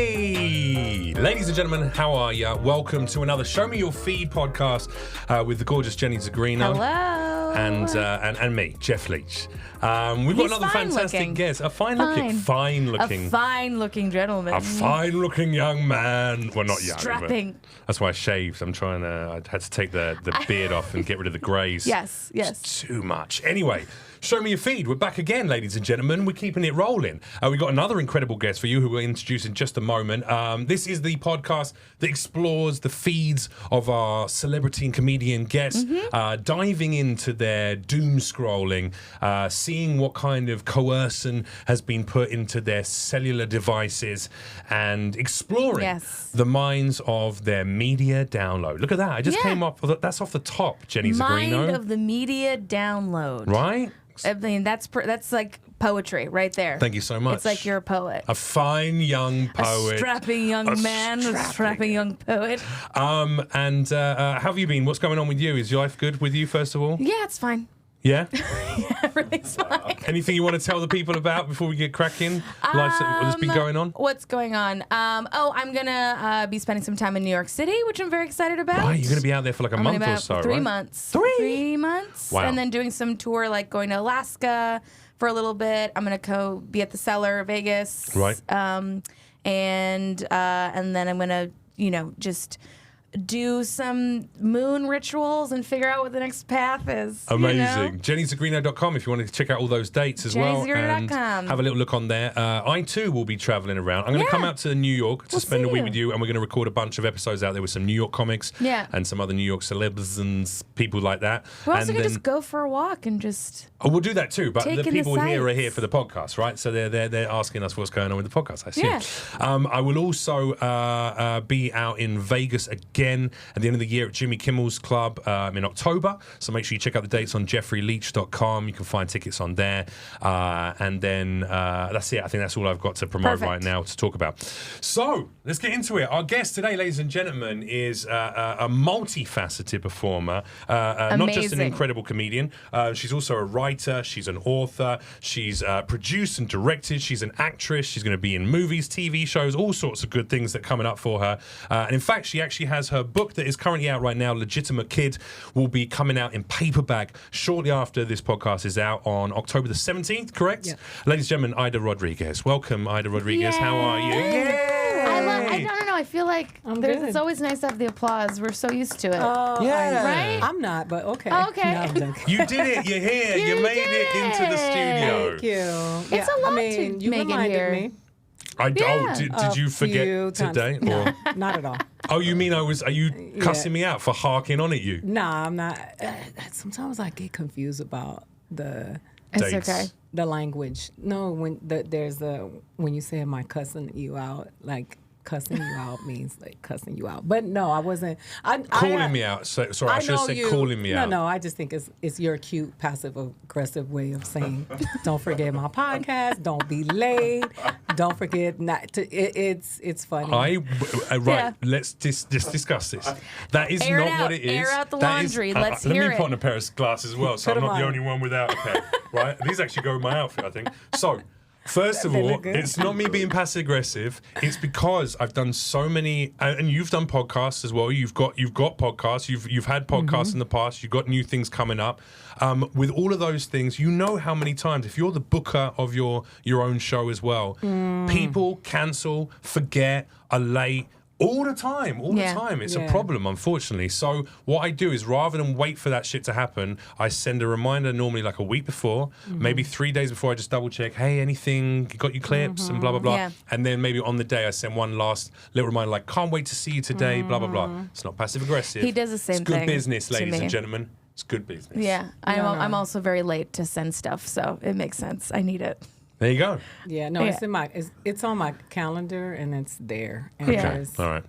Hey! Ladies and gentlemen, how are ya? Welcome to another Show Me Your Feed podcast with the gorgeous Jenny Zagrino. Hello. And me, Jeff Leach. We've got another fantastic guest. A fine-looking gentleman. A fine-looking young man. Well, not young. Strapping. That's why I shaved. I had to take the beard off and get rid of the greys. Yes. It's too much. Anyway. Show Me Your Feed. We're back again, ladies and gentlemen. We're keeping it rolling. We've got another incredible guest for you who we'll introduce in just a moment. This is the podcast that explores the feeds of our celebrity and comedian guests, diving into their doom scrolling, seeing what kind of coercion has been put into their cellular devices, and exploring the minds of their media download. Look at that. I just came up with that's off the top, Jenny Zagrino. Mind of the media download. Right? I mean, that's like poetry right there. Thank you so much. It's like you're a poet. A fine young poet. A strapping young man. A strapping young poet. How have you been? What's going on with you? Is your life good with you, first of all? Yeah, it's fine. Yeah? Everything's fine. Anything you want to tell the people about before we get cracking? What's been going on? What's going on? I'm going to be spending some time in New York City, which I'm very excited about. Right, you're going to be out there for like a month or so, 3 right? months. 3 months. Wow. And then doing some tour, like going to Alaska for a little bit. I'm going to go be at the Cellar, Vegas. Right. And then I'm going to, just do some moon rituals and figure out what the next path is. Amazing. JennyZagrino.com if you want to check out all those dates as well. And have a little look on there. I too will be traveling around. I'm going to come out to New York to spend a week with you, and we're going to record a bunch of episodes out there with some New York comics and some other New York celebs and people like that. We're also going to just go for a walk and just... Oh, we'll do that too, but the people here are here sights. for the podcast, right? So they're asking us what's going on with the podcast, I assume. Yeah. I will also be out in Vegas again at the end of the year at Jimmy Kimmel's Club in October. So make sure you check out the dates on jeffreyleach.com. You can find tickets on there. And then that's it. I think that's all I've got to promote right now to talk about. So let's get into it. Our guest today, ladies and gentlemen, is a multifaceted performer, not just an incredible comedian. She's also a writer. She's an author. She's produced and directed. She's an actress. She's going to be in movies, TV shows, all sorts of good things that are coming up for her. And in fact, she actually has her book that is currently out right now, Legitimate Kid, will be coming out in paperback shortly after this podcast is out on October the 17th, correct? Yeah. Ladies and gentlemen, Aida Rodriguez. Welcome, Aida Rodriguez. Yay. How are you? I don't know. I feel like it's always nice to have the applause. We're so used to it. Oh, yeah. Right? I'm not, but okay. Okay. No, you did it. You're here. You made it into the studio. Thank you. It's a lot to you make it here. Me. Did you forget today? No, or? not at all. Oh, you mean are you cussing me out for harking on at you? Nah, I'm not. Sometimes I get confused about the language. No, when you say, "Am I cussing you out?" Like cussing you out means like cussing you out. But no, I wasn't. Calling me out. Sorry, I should have said calling me out. No, I just think it's your cute passive aggressive way of saying, "Don't forget my podcast. Don't be late. Don't forget not to." It's funny. Let's just discuss this. That is not what it is. Air out the laundry. Let's hear it. Let me put on a pair of glasses as well, so I'm not the only one without a pair. Right? These actually go with my outfit, I think. So. First of all, it's not me being passive aggressive. It's because I've done so many, and you've done podcasts as well. You've got podcasts. You've had podcasts in the past. You've got new things coming up. With all of those things, you know how many times, if you're the booker of your own show as well, people cancel, forget, are late. All the time. It's a problem, unfortunately. So what I do is rather than wait for that shit to happen, I send a reminder normally like a week before, maybe 3 days before. I just double check, hey, anything, you got your clips and blah, blah, blah. Yeah. And then maybe on the day I send one last little reminder like, can't wait to see you today, blah, blah, blah. It's not passive aggressive. He does the same thing. It's good business, ladies and gentlemen. It's good business. Yeah. I'm also very late to send stuff, so it makes sense. I need it. There you go. Yeah, no, it's on my calendar and it's there. And okay, all right.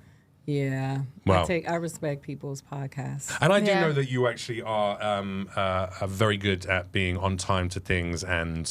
Yeah, wow. I respect people's podcasts, and I do know that you actually are very good at being on time to things and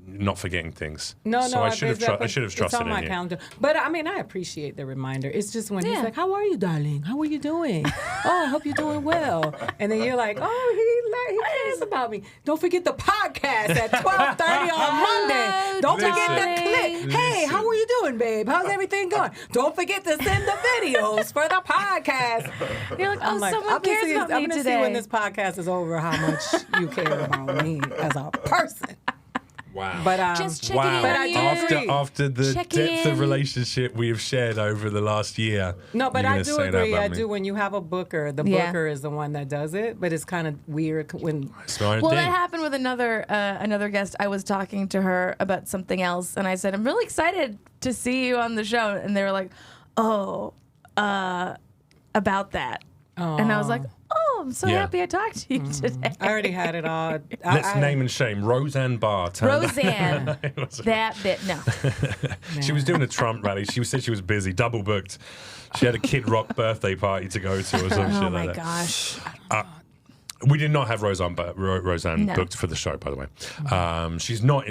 not forgetting things. I should have trusted it's on my in calendar. But I mean, I appreciate the reminder. It's just when he's like, "How are you, darling? How are you doing? Oh, I hope you're doing well." And then you're like, "Oh, he He cares about me. Don't forget the podcast at 12:30 on Monday. Don't forget the clip. Hey, how are you doing, babe? How's everything going? Don't forget to send the videos for the podcast. You're like, oh, someone cares about me I'm gonna today. see when this podcast is over how much you care about me as a person. Wow. But just checking in but on I you. do agree. After the Checking depth of in. relationship we have shared over the last year. No, but you're I gonna do say that agree. about I me. do. When you have a booker, the booker is the one that does it. But it's kind of weird when. Smart Well, thing. that happened with another guest. I was talking to her about something else, and I said, "I'm really excited to see you on the show." And they were like, "Oh, about that," and I was like, "Oh, I'm so Yeah. happy I talked to you today." I already had it all. Let's name and shame. Roseanne Barr. Roseanne, that bit. No, She was doing a Trump rally. She said she was busy, double booked. She had a Kid Rock birthday party to go to or some oh shit my like that. gosh. We did not have Roseanne No. booked for the show, by the way.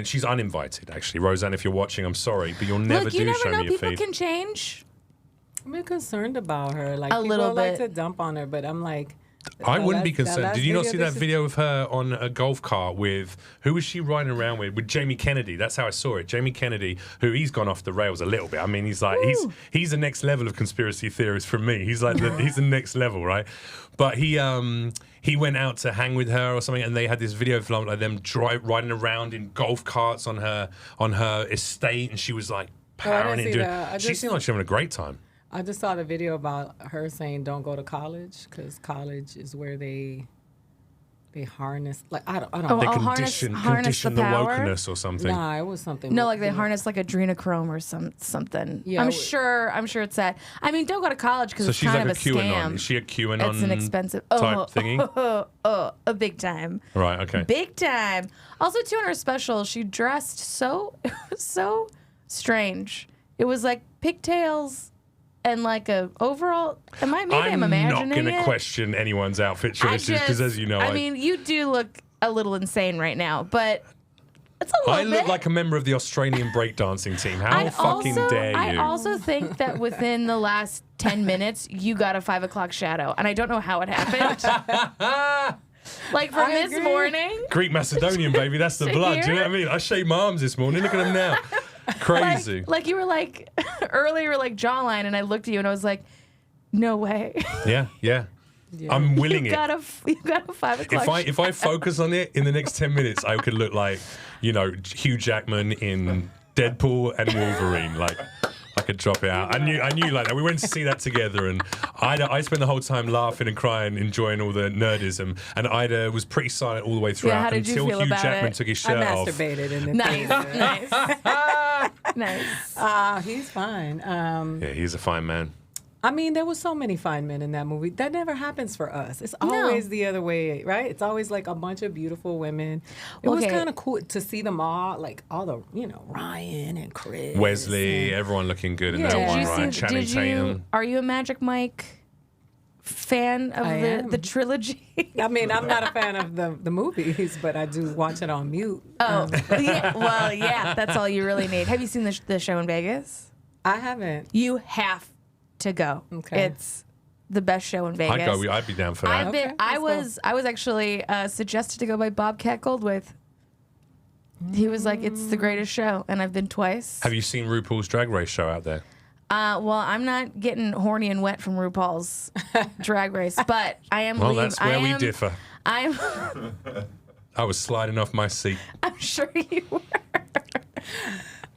She's uninvited, actually. Roseanne, if you're watching, I'm sorry, but you'll never Look, you never show know. me your People feed. can change. I'm concerned about her. Like A little people like bit. to dump on her, but I'm like. I that wouldn't be last- concerned. last Did you not see that this- video of her on a golf cart with, who was she riding around with? With Jamie Kennedy. That's how I saw it. Jamie Kennedy, who he's gone off the rails a little bit. I mean, he's like, he's the next level of conspiracy theorist from me. He's like, he's the next level, right? But he went out to hang with her or something, and they had this video of like them riding around in golf carts on her estate, and she was like powering it. see that. She seemed like she was having a great time. I just saw the video about her saying don't go to college because college is where they harness I don't Oh, know. They harness condition the the power? wokeness or something. Nah, it was something. No, like they harness like adrenochrome or something. Yeah, I'm it- sure it's that. I mean, don't go to college because So it's she's kind like of a a QAnon. scam. Is she a QAnon It's an expensive type thingy? a big time. Right, okay. Big time. Also, too, in her special, she dressed so strange. It was like pigtails and like a overall. I'm imagining not going to it. question anyone's outfit choices because, as you know, I mean, you do look a little insane right now, but it's a little I look bit. like a member of the Australian breakdancing team. How fucking dare you? I also think that within the last 10 minutes, you got a 5 o'clock shadow, and I don't know how it happened. Like from I this agree. morning. Greek Macedonian, baby. That's the To blood. Do you know here? what I mean? I shaved my arms this morning. Look at them now. Crazy. Like you were like earlier, like jawline, and I looked at you and I was like, no way. Yeah. I'm willing you it. got a 5 o'clock. If I focus on it in the next 10 minutes, I could look like, Hugh Jackman in Deadpool and Wolverine. Like, I could drop it out. I knew like that. We went to see that together, and I spent the whole time laughing and crying, enjoying all the nerdism. And Ida was pretty silent all the way throughout how did you until feel Hugh about Jackman it? took his I shirt off. masturbated in the Nice, theater. nice. He's fine. Yeah, he's a fine man. I mean, there was so many fine men in that movie. That never happens for us. It's always the other way, right? It's always like a bunch of beautiful women. It was Okay. kind of cool to see them all, like all the, Ryan and Chris. Wesley, and- everyone looking good in Yeah. that Did one, you right? Channing Tatum. Are you a Magic Mike fan of I am. the trilogy? I mean, I'm not a fan of the movies, but I do watch it on mute. Oh, yeah. Well, yeah, that's all you really need. Have you seen the show in Vegas? I haven't. You have to go. Okay. It's the best show in Vegas. I'd be down for that. I let's go. was actually suggested to go by Bobcat Goldthwait. He was like, "It's the greatest show," and I've been twice. Have you seen RuPaul's Drag Race show out there? Well, I'm not getting horny and wet from RuPaul's Drag Race, but I am. Well, leaving. that's where we differ. I'm. I was sliding off my seat, I'm sure you were.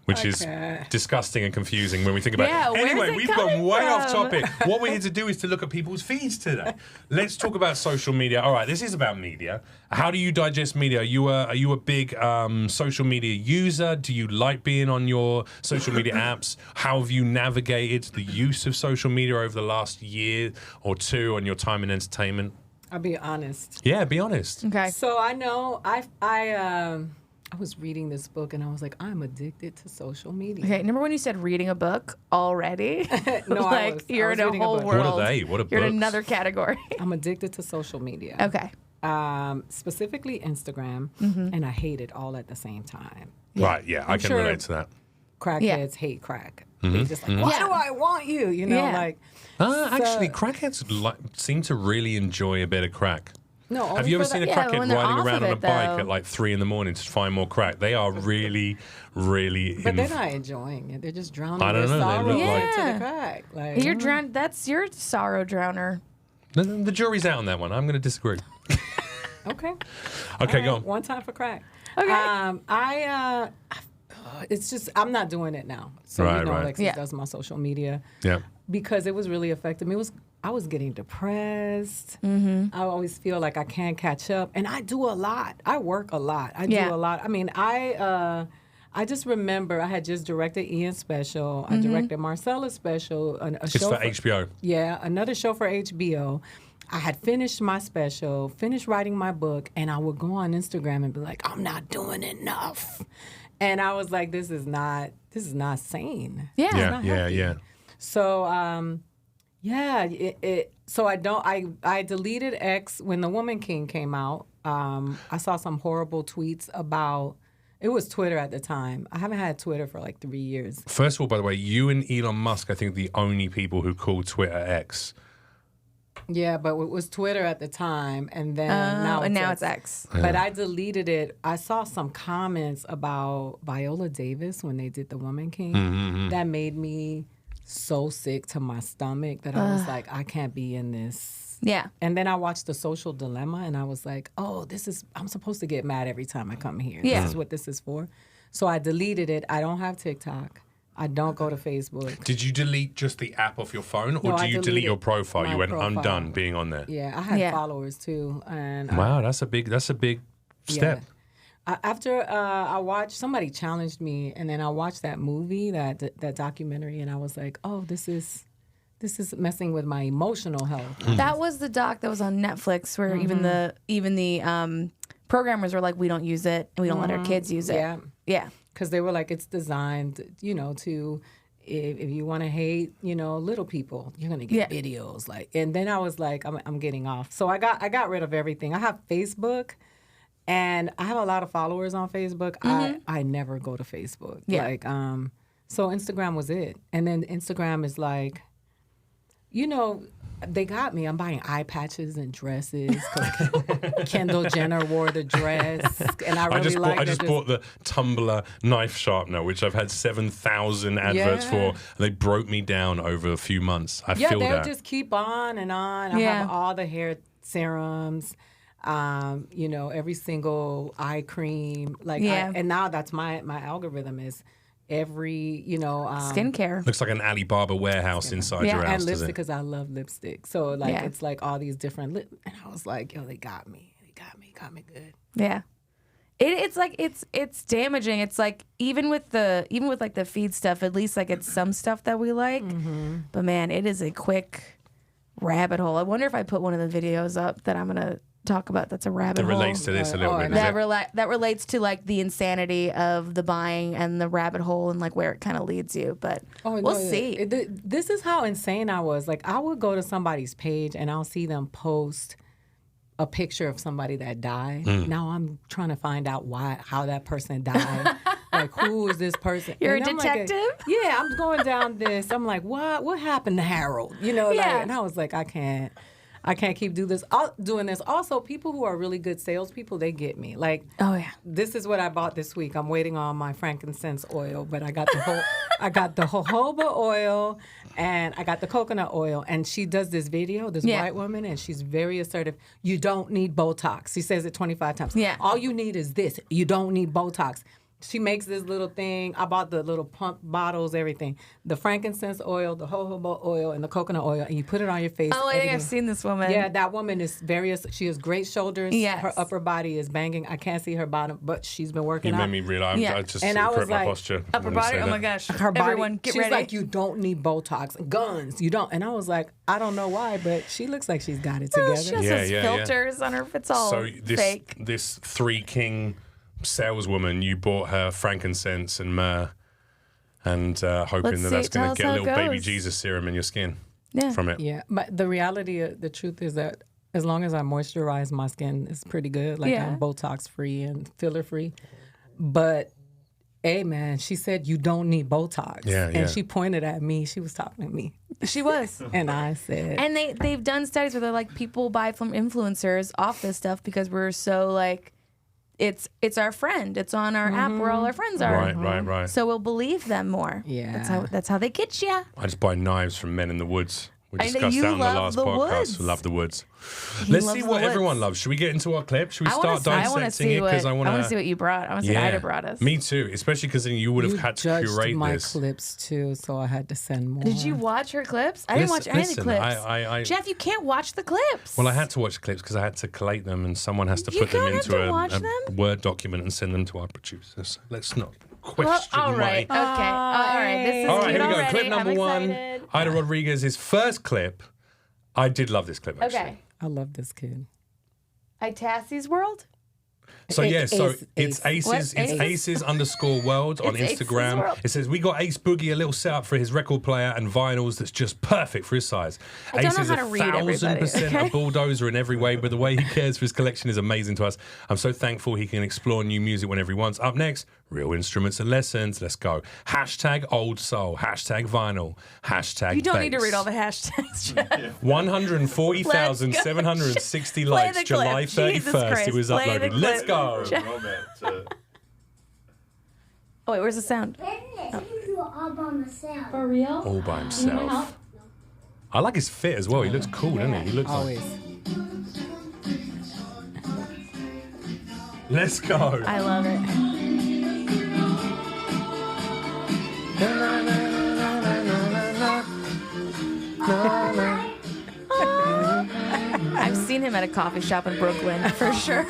which is Okay. disgusting and confusing when we think about Yeah, it. where's Anyway, it we've gone coming way off from? topic. What we're here to do is to look at people's feeds today. Let's talk about social media. All right, this is about media. How do you digest media? Are you a big social media user? Do you like being on your social media apps? How have you navigated the use of social media over the last year or two on your time in entertainment? I'll be honest. Yeah, be honest. Okay. So I know I was reading this book and I was like, I'm addicted to social media. Okay. Remember when you said reading a book already? No, I like was. you're I was in a reading a whole book. world. What are they? What are You're in books? another category. I'm addicted to social media. Okay. Specifically Instagram, and I hate it all at the same time. Right, yeah, I can sure- relate to that. Crackheads hate crack. They're just like, why Yeah. do I want you? You know, Yeah. like. Actually, crackheads seem to really enjoy a bit of crack. No, only Have you ever for seen the- a crackhead when they're riding off around of on a it, bike though. at like 3 a.m. to find more crack? They are really, really. But they're not enjoying it. They're just drowning I don't their know, they sorrow look like- into Yeah. the crack. Like, You're drowned. That's your sorrow drowner. The jury's out on that one. I'm going to disagree. okay. Okay, All go right, on. one time for crack. Okay. It's just I'm not doing it now. So Right, you know, right. Alexis Yeah. does my social media Yeah. because it was really affecting me. I was getting depressed. Mm-hmm. I always feel like I can't catch up, and I do a lot. I work a lot. I Yeah. do a lot. I mean, I just remember I had just directed Ian's special. Mm-hmm. I directed Marcella's special. A It's show for HBO. Yeah, another show for HBO. I had finished my special, finished writing my book, and I would go on Instagram and be like, I'm not doing enough. And I was like, this is not sane. Yeah. It's Yeah, not yeah, healthy. yeah. So, I deleted X when The Woman King came out. I saw some horrible tweets about, it was Twitter at the time. I haven't had Twitter for like 3 years. First of all, by the way, you and Elon Musk, I think, are the only people who call Twitter X. Yeah, but it was Twitter at the time, and then now it's X. But I deleted it. I saw some comments about Viola Davis when they did The Woman King. That made me so sick to my stomach that I was like, I can't be in this. Yeah. And then I watched The Social Dilemma, and I was like, oh, I'm supposed to get mad every time I come here. Yeah. This is what this is for. So I deleted it. I don't have TikTok. I don't go to Facebook. Did you delete just the app off your phone, or No, do I you delete deleted your profile? my You went, I'm profile. done being on there. Yeah, I had Yeah. followers too. And Wow, that's a big step. After I watched, somebody challenged me, and then I watched that movie, that documentary, and I was like, oh, this is messing with my emotional health. That was the doc that was on Netflix where even the programmers were like, we don't use it and we don't let our kids use it. Yeah. Yeah. Because they were like, it's designed, to, if you want to hate, little people, you're gonna get videos like. And then I was like, I'm getting off. So I got rid of everything. I have Facebook, and I have a lot of followers on Facebook. I never go to Facebook. Yeah. Like, so Instagram was it, and then Instagram is like, they got me. I'm buying eye patches and dresses because Kendall Jenner wore the dress, and I really I just bought the Tumblr knife sharpener, which I've had 7,000 adverts Yeah. for, and they broke me down over a few months. I Yeah, feel they'll that. just keep on and on. I Yeah. have all the hair serums, every single eye cream. Like, Yeah. and now that's my algorithm is every, Skincare. Looks like an Alibaba warehouse inside Yeah. your and house, doesn't lipstick it? because I love lipstick. So like Yeah. it's like all these different and I was like, yo, they got me. They got me good. Yeah. It's like it's damaging. It's like even with like the feed stuff, at least like it's some stuff that we like. But man, it is a quick rabbit hole. I wonder if I put one of the videos up that I'm gonna talk about that's a rabbit That hole. relates to this a little Oh, bit. and is that it? that relates to like the insanity of the buying and the rabbit hole and like where it kind of leads you. But we'll see. This is how insane I was. Like I would go to somebody's page and I'll see them post a picture of somebody that died. Now I'm trying to find out how that person died. Like who is this person? You're And a I'm like, detective? yeah, I'm going down this. I'm like, what happened to Harold? Yeah. And I was like, I can't keep doing this. Also, people who are really good salespeople, they get me. Like, Oh yeah. this is what I bought this week. I'm waiting on my frankincense oil, but I got the jojoba oil and I got the coconut oil. And she does this video, this Yeah. white woman, and she's very assertive. You don't need Botox. She says it 25 times. Yeah. All you need is this. You don't need Botox. She makes this little thing. I bought the little pump bottles, everything. The frankincense oil, the jojoba oil, and the coconut oil, and you put it on your face. Oh, I think I've everything. seen this woman. Yeah, that woman is she has great shoulders. Yes. Her upper body is banging. I can't see her bottom, but she's been working You out. made me realize. Yeah. I just And I correct was my like, posture. Upper when you body. say Oh that. my gosh. Her body, Everyone, get she's ready. like, you don't need Botox. Guns, you don't. And I was like, I don't know why, but she looks like she's got it Oh, together. she has Yeah, those yeah, yeah. filters on her. It's all So fake. this Three King saleswoman, you bought her frankincense and myrrh, and hoping Let's that see. that's going Tell to us get a how it little baby goes. Jesus serum in your skin Yeah. from it. Yeah, but the reality, the truth is that as long as I moisturize my skin, it's pretty good. Like Yeah. I'm Botox free and filler free. But Hey, man, she said you don't need Botox. Yeah, yeah. And she pointed at me. She was talking to me. She was. And I said... And they've done studies where they're like, people buy from influencers off this stuff because we're so like, it's our friend. It's on our app where all our friends are. Right. So we'll believe them more. Yeah. That's how they get you. I just buy knives from Men in the Woods. We I know discussed you that on the love last the podcast. woods. We love the woods. He Let's loves see the what woods. everyone loves. Should we get into our clip? Should we start I want to dissecting see it? what Because I want to see what you brought. I want to see what Ida brought us. Me too, especially because then you would have had to judged curate my this. clips, too, so I had to send more. Did you watch her clips? I didn't watch any of the Listen, clips. I Jeff, you can't watch the clips. Well, I had to watch the clips because I had to collate them, and someone has to You put them don't have into to watch a them. Word document and send them to our producers. Let's not question all right. my... Okay. All right. This is All right, good here we go. already. Clip number I'm one. excited. Ida Rodriguez's first clip. I did love this clip, actually. Okay. I love this kid. Itassi's World? So it's Ace. Aces, What? it's Ace? Aces_world on It's Aces Instagram. World. It says we got Ace Boogie a little setup for his record player and vinyls that's just perfect for his size. I don't Ace know is how to read everybody, 1,000% okay? a bulldozer in every way, but the way he cares for his collection is amazing to us. I'm so thankful he can explore new music whenever he wants. Up next, real instruments and lessons. Let's go. #old soul. #vinyl. You don't need to bass. read all the hashtags, Jeff. 140,760 Play likes the July clip. Jesus 31st. Christ. It was Play the uploaded. Let's clip. go. Oh, wait, where's the sound? All by myself. For real? All by himself. I like his fit as well. He looks cool, doesn't he? He looks Always. like... Let's go. I love it. I've seen him at a coffee shop in Brooklyn, for sure.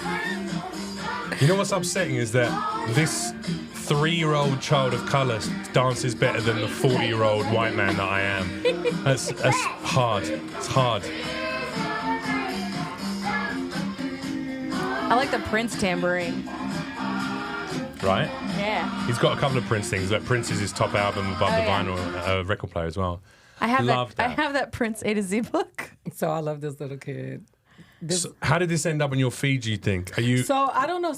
You know what's upsetting is that this 3-year-old child of colour dances better than the 40-year-old white man that I am. That's hard. It's hard. I like the Prince tambourine. Right? Yeah. He's got a couple of Prince things. Like Prince is his top album above the yeah. vinyl record player as well. I have Love that. I that. have that Prince A to Z book. So I love this little kid. So how did this end up on your feed, do you think? Are you... So I don't know.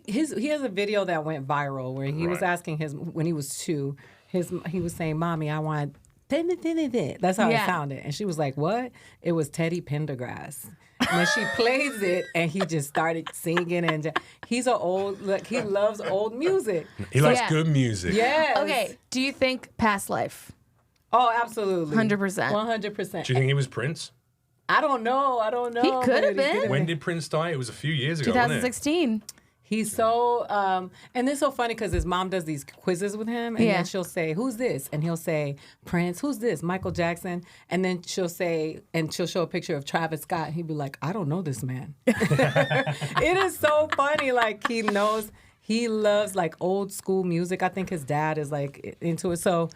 He has a video that went viral where he was Right. asking when he was 2, he was saying, "Mommy, I want." That's how Yeah. it sounded, and she was like, "What?" It was Teddy Pendergrass. And then she plays it, and he just started singing, and he's he loves old music. He likes Yeah. good music. Yes. Okay. Do you think past life? Oh, absolutely. 100%. 100%. Do you think he was Prince? I don't know. He could have but been. When did Prince die? It was a few years ago, wasn't it? 2016. He's so, and it's so funny because his mom does these quizzes with him, and Yeah. then she'll say, "Who's this?" And he'll say, "Prince." "Who's this?" "Michael Jackson." And then she'll show a picture of Travis Scott. And he'd be like, "I don't know this man." It is so funny. Like he loves like old school music. I think his dad is like into it. So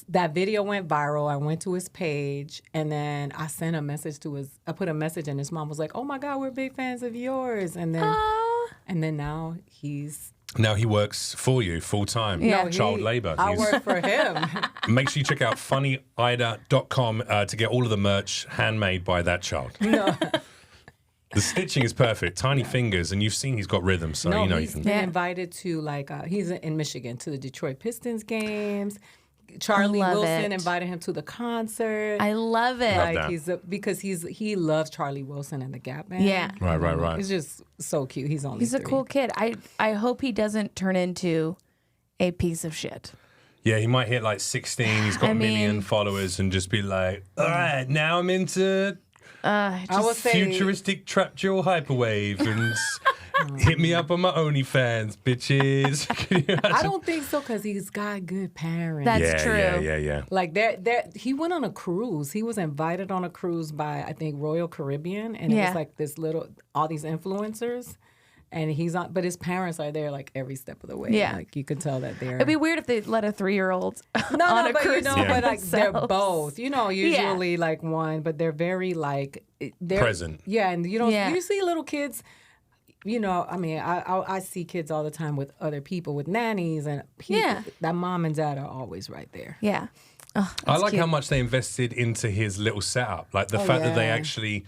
that video went viral. I went to his page, and then I sent a message I put a message, and his mom was like, "Oh my God, we're big fans of yours." And then. And then now Now he works for you full time. Yeah. Child labour. I work for him. Make sure you check out funnyaida.com to get all of the merch handmade by that child. No, The stitching is perfect. Tiny fingers, and you've seen he's got rhythm, so you know you he's can. been invited to he's in Michigan to the Detroit Pistons games. Charlie love Wilson it. invited him to the concert. I love it. Love like that. because he loves Charlie Wilson and the Gap Band. Yeah. Right. It's just so cute. He's only He's a 3. cool kid. I hope he doesn't turn into a piece of shit. Yeah, he might hit like 16. He's got I a million mean- followers and just be like, all right, now I'm into I would say futuristic trap drill hyperwave and hit me up on my OnlyFans, bitches. Can you imagine? I don't think so because he's got good parents. That's true. Yeah. Like he went on a cruise. He was invited on a cruise by I think Royal Caribbean, and it Yeah. was like all these influencers, and he's on. But his parents are there like every step of the way. Yeah. like you could tell that they're. It'd be weird if they let a 3-year-old no, on a but cruise. Yeah. but like they're themselves. both. Usually like one, but they're very like they're Present. Yeah, and Yeah. you see little kids. I mean, I see kids all the time with other people, with nannies, and Yeah. that mom and dad are always right there. Yeah. Oh, I that's like cute. how much they invested into his little setup. Like the fact that they yeah. actually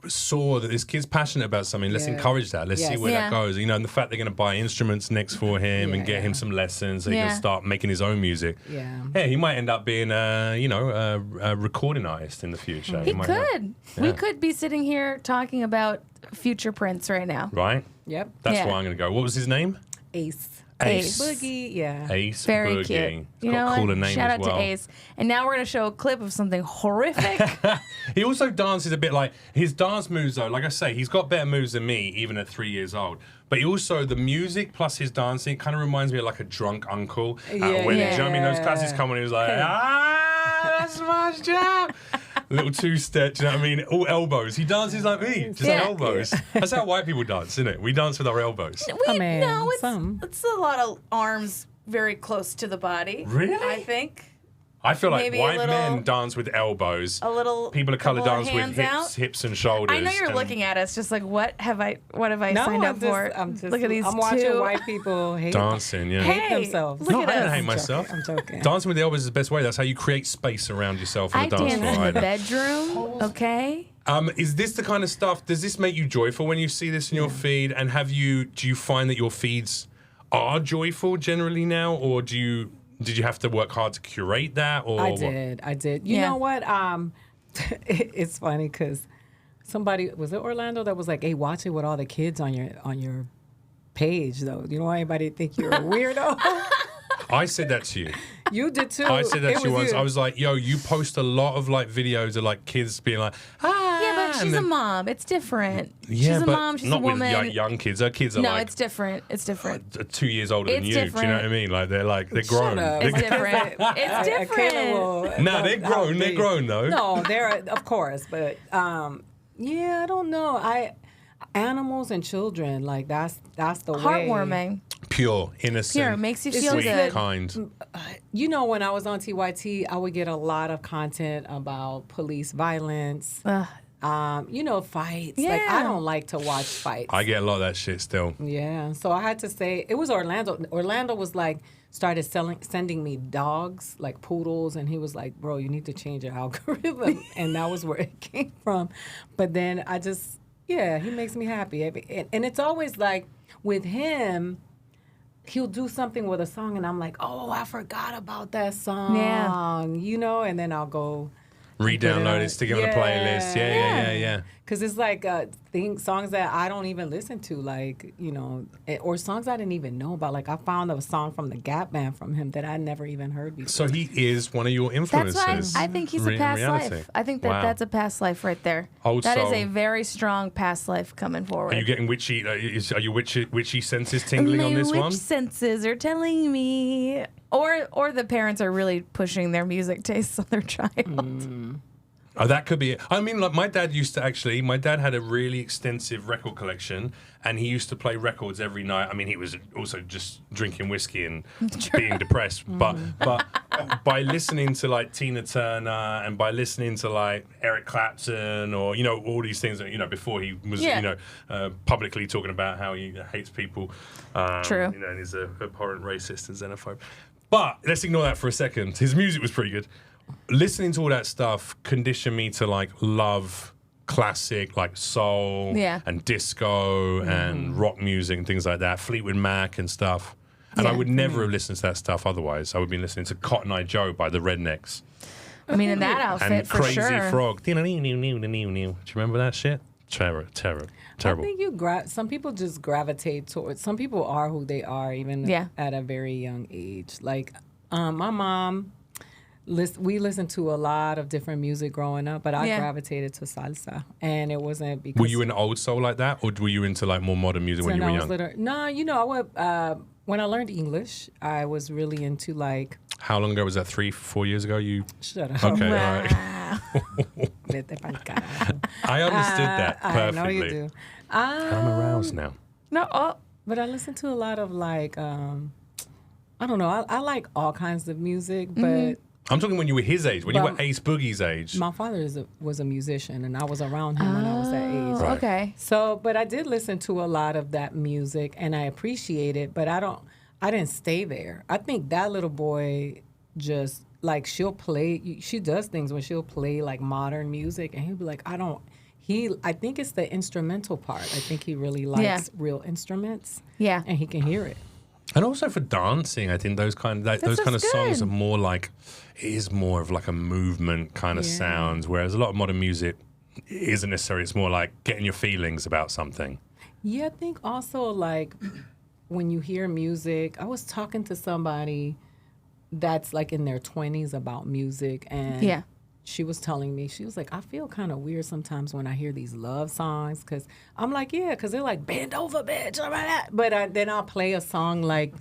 saw that this kid's passionate about something. Let's encourage that. Let's see where that goes. You know, and the fact they're going to buy instruments next for him and get him some lessons so he can start making his own music. Yeah, he might end up being a recording artist in the future. He could. We could be sitting here talking about future Prince right now. Right? Yep. That's why I'm going to go. What was his name? Ace. Ace. Boogie, yeah. Ace Very Boogie. cute. He's got a cooler name Shout as out well. to Ace. And now we're going to show a clip of something horrific. He also dances a bit like his dance moves, though. Like I say, he's got better moves than me, even at 3 years old. But he also, the music plus his dancing kind of reminds me of like a drunk uncle. When you know what I mean? Those classes come on, he was like, that's my job. Little two-step, you know what I mean? All elbows. He dances like me, just elbows. That's how white people dance, isn't it? We dance with our elbows. It's a lot of arms very close to the body. Really? I think. I feel like Maybe white men dance with elbows. A little. People of color dance with hips and shoulders. I know you're looking at us just like, what have I signed up for? Look at these I'm watching white people dancing, hate themselves. Look at I don't us. hate myself. I'm joking. Dancing with the elbows is the best way. That's how you create space around yourself on the dance floor. I dance in the bedroom, okay? Is this the kind of stuff, does this make you joyful when you see this in your feed? And do you find that your feeds are joyful generally now? Or did you have to work hard to curate that? Or I did. You know what? It's funny because somebody, was it Orlando, that was like, hey, watch it with all the kids on your page, though. You don't want anybody to think you're a weirdo. I said that to you. You did too. I said that to you once. I was like, yo, you post a lot of like videos of like kids being like, Yeah, but she's a mom. It's different. Yeah, she's a but mom. She's not a woman. with young kids. Her kids are no, like it's different. It's different. 2 years older than you. Different. Do you know what I mean? Like they're grown. Shut up. It's different. It's different. No, they're grown. They're grown though. No, they're of course, but I don't know. Animals and children, like that's the way. Heartwarming. Pure, innocent. Pure, makes you feel sweet, good. kind. You know, when I was on TYT, I would get a lot of content about police violence. Fights. Yeah. Like, I don't like to watch fights. I get a lot of that shit still. Yeah. So I had to say, it was Orlando. Orlando was like, started sending me dogs, like poodles. And he was like, bro, you need to change your algorithm. And that was where it came from. But then he makes me happy. And it's always like, with him, he'll do something with a song. And I'm like, oh, I forgot about that song. Yeah. You know, and then I'll go Re-download it, stick it on a playlist. Yeah. Because it's like songs that I don't even listen to, like, or songs I didn't even know about. Like, I found a song from the Gap Band from him that I never even heard before. So he is one of your influences. That's why I think he's a past life. I think that's a past life right there. That is a very strong past life coming forward. Are you getting witchy? Are your witchy senses tingling on this My one? witch senses are telling me. Or the parents are really pushing their music tastes on their child. Oh, that could be it. I mean, like my dad had a really extensive record collection, and he used to play records every night. I mean, he was also just drinking whiskey and being depressed. But by listening to like Tina Turner and by listening to like Eric Clapton or, all these things that, before he was, publicly talking about how he hates people. True. And he's a abhorrent racist and xenophobe. But let's ignore that for a second. His music was pretty good. Listening to all that stuff conditioned me to like love classic like soul and disco and rock music and things like that, Fleetwood Mac and stuff. And I would never have listened to that stuff otherwise. I would have been listening to Cotton Eye Joe by the Rednecks. I mean, in that outfit, and for Crazy sure. Frog. Do you remember that shit? Terrible. I think some people just gravitate towards. Some people are who they are, even at a very young age. Like my mom. We listened to a lot of different music growing up, but I gravitated to salsa, and it wasn't because. Were you into old soul like that, or were you into like more modern music when you were young? No, I went when I learned English. I was really into like. How long ago was that? 3-4 years ago? You shut up. Okay, all right. I understood that perfectly. I know you do. I'm aroused now. No, but I listen to a lot of like I don't know. I like all kinds of music, but. I'm talking when you were his age, when you were Ace Boogie's age. My father was a musician, and I was around him when I was that age. Right. Okay. So, but I did listen to a lot of that music, and I appreciate it, but I didn't stay there. I think that little boy just, like, she does things where she'll play, like, modern music, and he'll be like, I think it's the instrumental part. I think he really likes real instruments. Yeah. And he can hear it. And also for dancing, I think those kind of songs are more like, it is more of like a movement kind of sound, whereas a lot of modern music isn't necessarily. It's more like getting your feelings about something. Yeah, I think also like when you hear music, I was talking to somebody that's like in their 20s about music, and she was telling me, she was like, I feel kind of weird sometimes when I hear these love songs, because I'm like, yeah, because they're like, bend over, bitch, or that. But then I'll play a song like,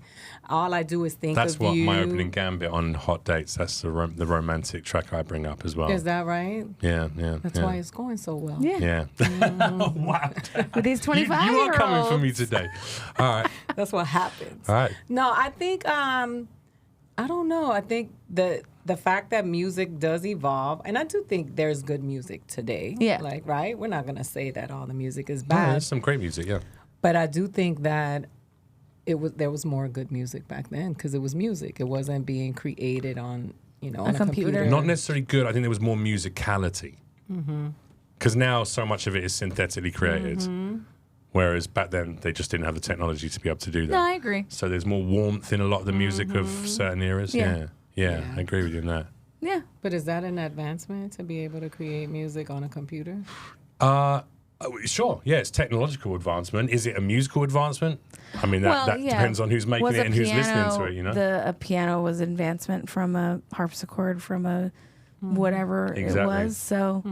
all I do is think That's of what you. my opening gambit on Hot Dates, that's the romantic track I bring up as well. Is that right? Yeah. That's why it's going so well. Yeah. Wow. With these 25 You are coming for me today. All right. That's what happens. All right. No, I think, I don't know. I think the fact that music does evolve, and I do think there's good music today. Yeah. Like, right? We're not going to say that all the music is Yeah, bad. there's some great music, yeah. But I do think that there was more good music back then because it was music. It wasn't being created on, on a computer. Not necessarily good. I think there was more musicality. Because now so much of it is synthetically created. Whereas back then, they just didn't have the technology to be able to do that. No, I agree. So there's more warmth in a lot of the music of certain eras. Yeah. Yeah, I agree with you on that. Yeah. But is that an advancement to be able to create music on a computer? Sure, yeah, it's technological advancement. Is it a musical advancement? I mean, that depends on who's making it and who's listening to it, A piano was advancement from a harpsichord, from a whatever it was. So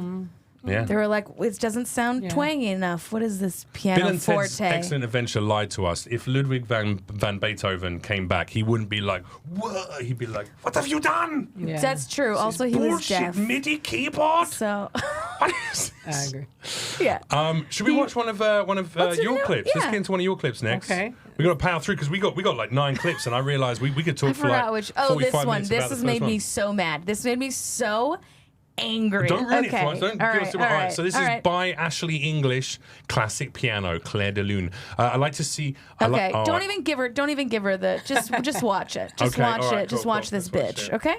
yeah. they were like, it doesn't sound twangy enough. What is this piano Bill and forte? Ted's Excellent Adventure lied to us. If Ludwig van Beethoven came back, he wouldn't be like, whoa. He'd be like, what have you done? Yeah. That's true. This Also, is he was bullshit deaf. MIDI keyboard. So, What is I this? agree. yeah. Should we watch one of your new? clips? Let's Yeah. get into one of your clips next. Okay. We got to power through because we got like 9 clips, and I realized we could talk I for like forgot which. Oh, this 45 one. minutes This about has the made first me one. so mad. This made me so angry. Don't ruin it okay. for us. Don't all give right, us too all much. All right, right, so this all is right. by Ashley English, classic piano, Claire de Lune. I like to see. Okay, don't even give her the. Just watch it. Just Okay, watch all right, it. Just cool, watch cool. this Let's watch bitch. it. Okay.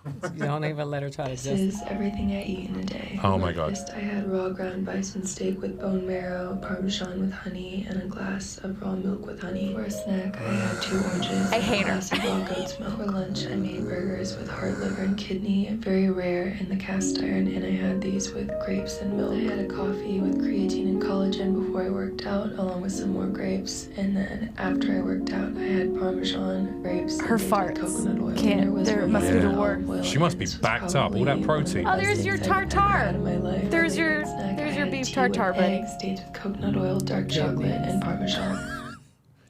You don't even let her try to This just. is everything I eat in a day. Oh For my God. breakfast, I had raw ground bison steak with bone marrow, parmesan with honey, and a glass of raw milk with honey. For a snack, I had 2 oranges. I hate and a her. glass of raw goat's milk. For lunch, I made burgers with heart, liver, and kidney, very rare in the cast iron, and I had these with grapes and milk. I had a coffee with creatine and collagen before I worked out, along with some more grapes. And then after I worked out, I had parmesan, grapes, Her and baked with farts coconut oil. can't- Dinner was there must be the olive word. oil, She must and be this was backed up, all that probably protein. one of Oh, the there's best your things I've ever tartare. had in my life. There's For your- late snack, there's I your had beef tea tartare, with buddy. eggs, dates with coconut oil, dark chocolate, and parmesan.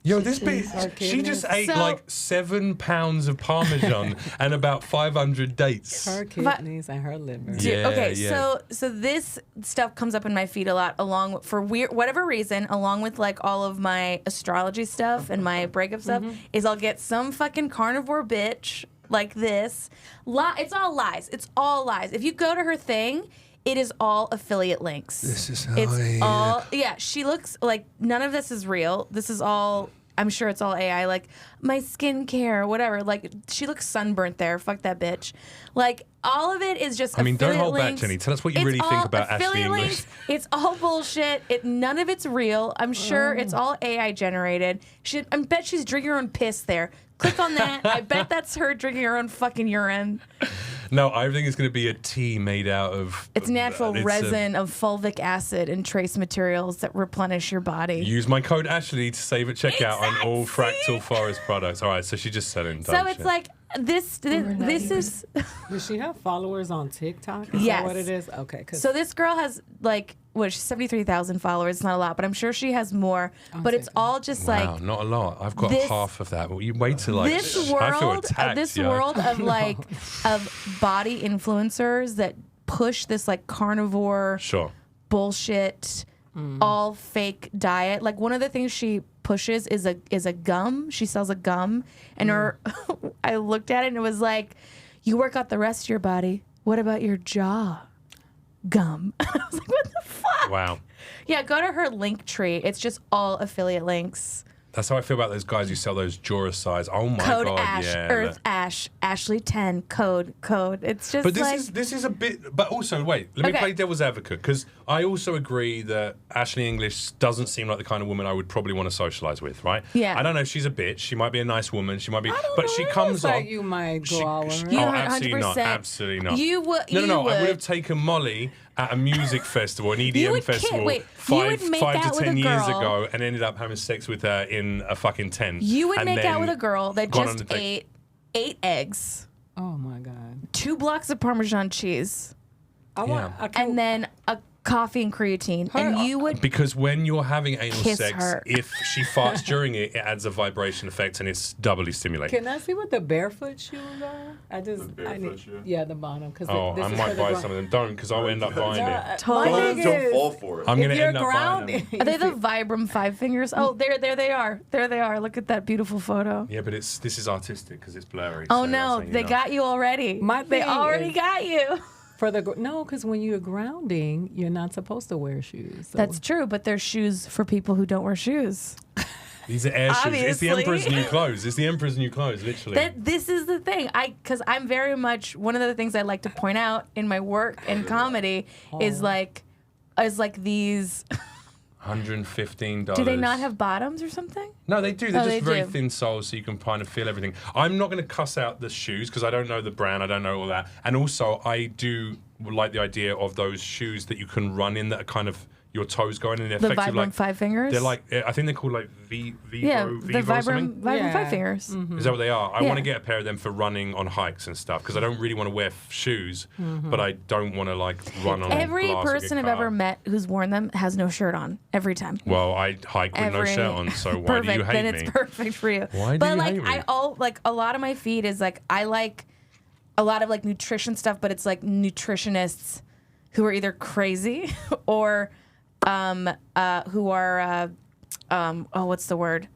Yo, this bitch, Her she just kidneys. ate So- like 7 pounds of Parmesan and about 500 dates. Her kidneys and her liver. Yeah, Okay, yeah. so this stuff comes up in my feed a lot, along with, for weird whatever reason, along with like all of my astrology stuff and my breakup stuff, is I'll get some fucking carnivore bitch like this. It's all lies. It's all lies. If you go to her thing, it is all affiliate links. This is how It's all she looks like none of this is real. This is all. I'm sure it's all AI. Like my skincare, whatever. Like she looks sunburnt there. Fuck that bitch. Like all of it is just. I mean, don't affiliate hold back, links. Jenny. Tell us what you It's really think all about Ashley affiliate English. links. It's all bullshit. None of it's real. I'm sure it's all AI generated. I bet she's drinking her own piss there. Click on that. I bet that's her drinking her own fucking urine. No, I think it's going to be a tea made out of. It's natural it's resin of fulvic acid and trace materials that replenish your body. Use my code Ashley to save at checkout on all Fractal Forest products. All right, so she's just selling dumb So it's shit. like this is Does she have followers on TikTok? Is Yes. that what it is? Okay. so this girl has like she's 73,000 followers. It's not a lot, but I'm sure she has more. But it's all just wow, like not a lot. I've got this- half of that. Well, you wait till like this I feel world, attacked, this yo. world of like of body influencers that push this like carnivore Sure. bullshit, all fake diet. Like one of the things she pushes is a gum. She sells a gum, and her. I looked at it and it was like, you work out the rest of your body. What about your jaw? Gum. I was like, what the fuck? Wow. Yeah, go to her link tree. It's just all affiliate links. That's how I feel about those guys who sell those Durasize. Oh my Code god, Ash, yeah. Earth Ash, Ashley 10, code. It's just But like this is a bit. But also, wait. Let me Okay. play devil's advocate because I also agree that Ashley English doesn't seem like the kind of woman I would probably want to socialize with, right? Yeah. I don't know if she's a bitch. She might be a nice woman. She might be, I don't but know. she It comes looks off. like you might go out with her. You Oh, absolutely not. 100%. Absolutely not. You would. No. you I would would. have taken Molly at a music festival, an You EDM would festival, wait, you five would make to out with 10 a years girl. ago, and ended up having sex with her in a fucking tent. You would and make out then with a girl that gone on just a date. ate 8 eggs, Oh my God. 2 blocks of Parmesan cheese, I want. Yeah. I and then a coffee and creatine, and you would. Because when you're having anal Kiss sex, her. if she farts during it, it adds a vibration effect and it's doubly stimulating. Can I see what the barefoot shoes are? Yeah, the bottom. Because Oh, I might buy some of them. Don't, because I'll end up buying it. Totally. Don't fall for it. I'm going If to you're end up buying them. grounded, Are they the Vibram 5 fingers? Oh, there they are. There they are. Look at that beautiful photo. Yeah, but this is artistic because it's blurry. Oh so no, that's how they know. got you already. My They thing already is- got you. no, because when you're grounding, you're not supposed to wear shoes. So. That's true, but they're shoes for people who don't wear shoes. These are air shoes. It's the Obviously. Emperor's new clothes. It's the Emperor's new clothes, literally. This is the thing. Because I'm very much one of the things I like to point out in my work and comedy is like these. $115. Do they not have bottoms or something? No, they do. They're Oh, just they very do. thin soles, so you can kind of feel everything. I'm not going to cuss out the shoes because I don't know the brand. I don't know all that. And also, I do like the idea of those shoes that you can run in that are kind of your toes going in. They're The effective, Vibram like 5 fingers? they're like I think they're called like Vivo the or something. Vibram 5 fingers. Is that what they are? I Yeah. want to get a pair of them for running on hikes and stuff because I don't really want to wear shoes, but I don't want to like run on Every glass or get person I've cut ever up. met who's worn them has no shirt on every time. Well, I hike with no shirt on, so why perfect. do you hate then me? it's perfect for you. Why do but you like hate me? a lot of my feed is like I like a lot of like nutrition stuff, but it's like nutritionists who are either crazy or who are what's the word?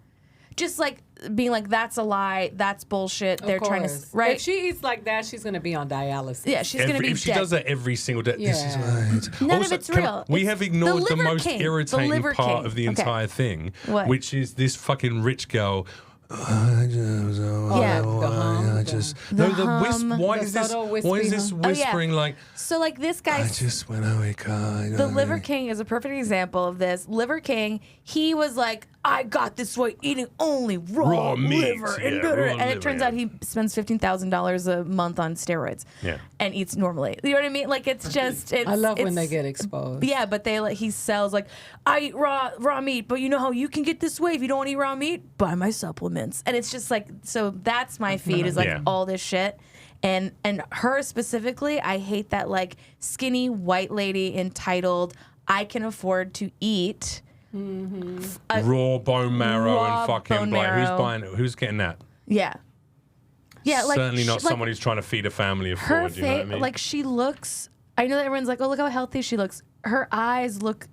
Just like being like that's a lie, that's bullshit. They're trying to right. If she eats like that, she's gonna be on dialysis. Yeah, she's gonna be if she dead. does that every single day, this is Yeah. None of it's real. We It's have the ignored the Liver most King. The irritating Liver part King. of the Okay. entire thing, What? which is this fucking rich girl. Yeah. I just no the wisp. Why The is this? subtle Why is wispy this hum. whispering like? So like this guy. I just when I wake up. The Liver King is a perfect example of this. Liver King, he was like, I got this way eating only raw meat, liver. yeah, And, raw and it liver, turns yeah. out he spends $15,000 a month on steroids. Yeah. And eats normally. You know what I mean? Like it's just it's I love when it's- they get exposed. Yeah, but they he sells like I eat raw meat, but you know how you can get this way if you don't eat raw meat? Buy my supplements. And it's just like so that's my feed is like Yeah. all this shit. And her specifically, I hate that like skinny white lady entitled I can afford to eat raw bone marrow raw and fucking bone like who's marrow. buying it? Who's getting that? Yeah. Yeah, like Certainly not like, someone who's trying to feed a family of her four. Do you know what I face mean? like she looks I know that everyone's like, oh look how healthy she looks. Her eyes look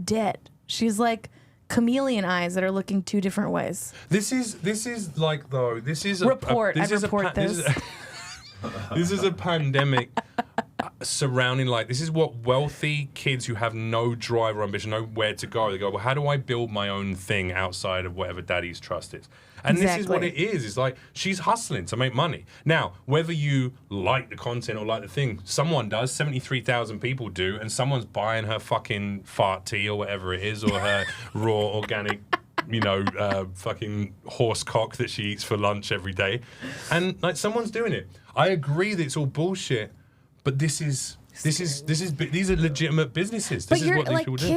dead. She's like chameleon eyes that are looking 2 different ways. This is like though. This is Report. This I is report this. Is this is a pandemic surrounding like this is what wealthy kids who have no drive or ambition, nowhere to go. They go, well, how do I build my own thing outside of whatever daddy's trust is? And this is what it Exactly. is. It's like she's hustling to make money. Now, whether you like the content or like the thing, someone does. 73,000 people do, and someone's buying her fucking fart tea or whatever it is, or her raw organic. Fucking horse cock that she eats for lunch every day, and like someone's doing it. I agree that it's all bullshit, but these are legitimate businesses. But This is you're what these like people do.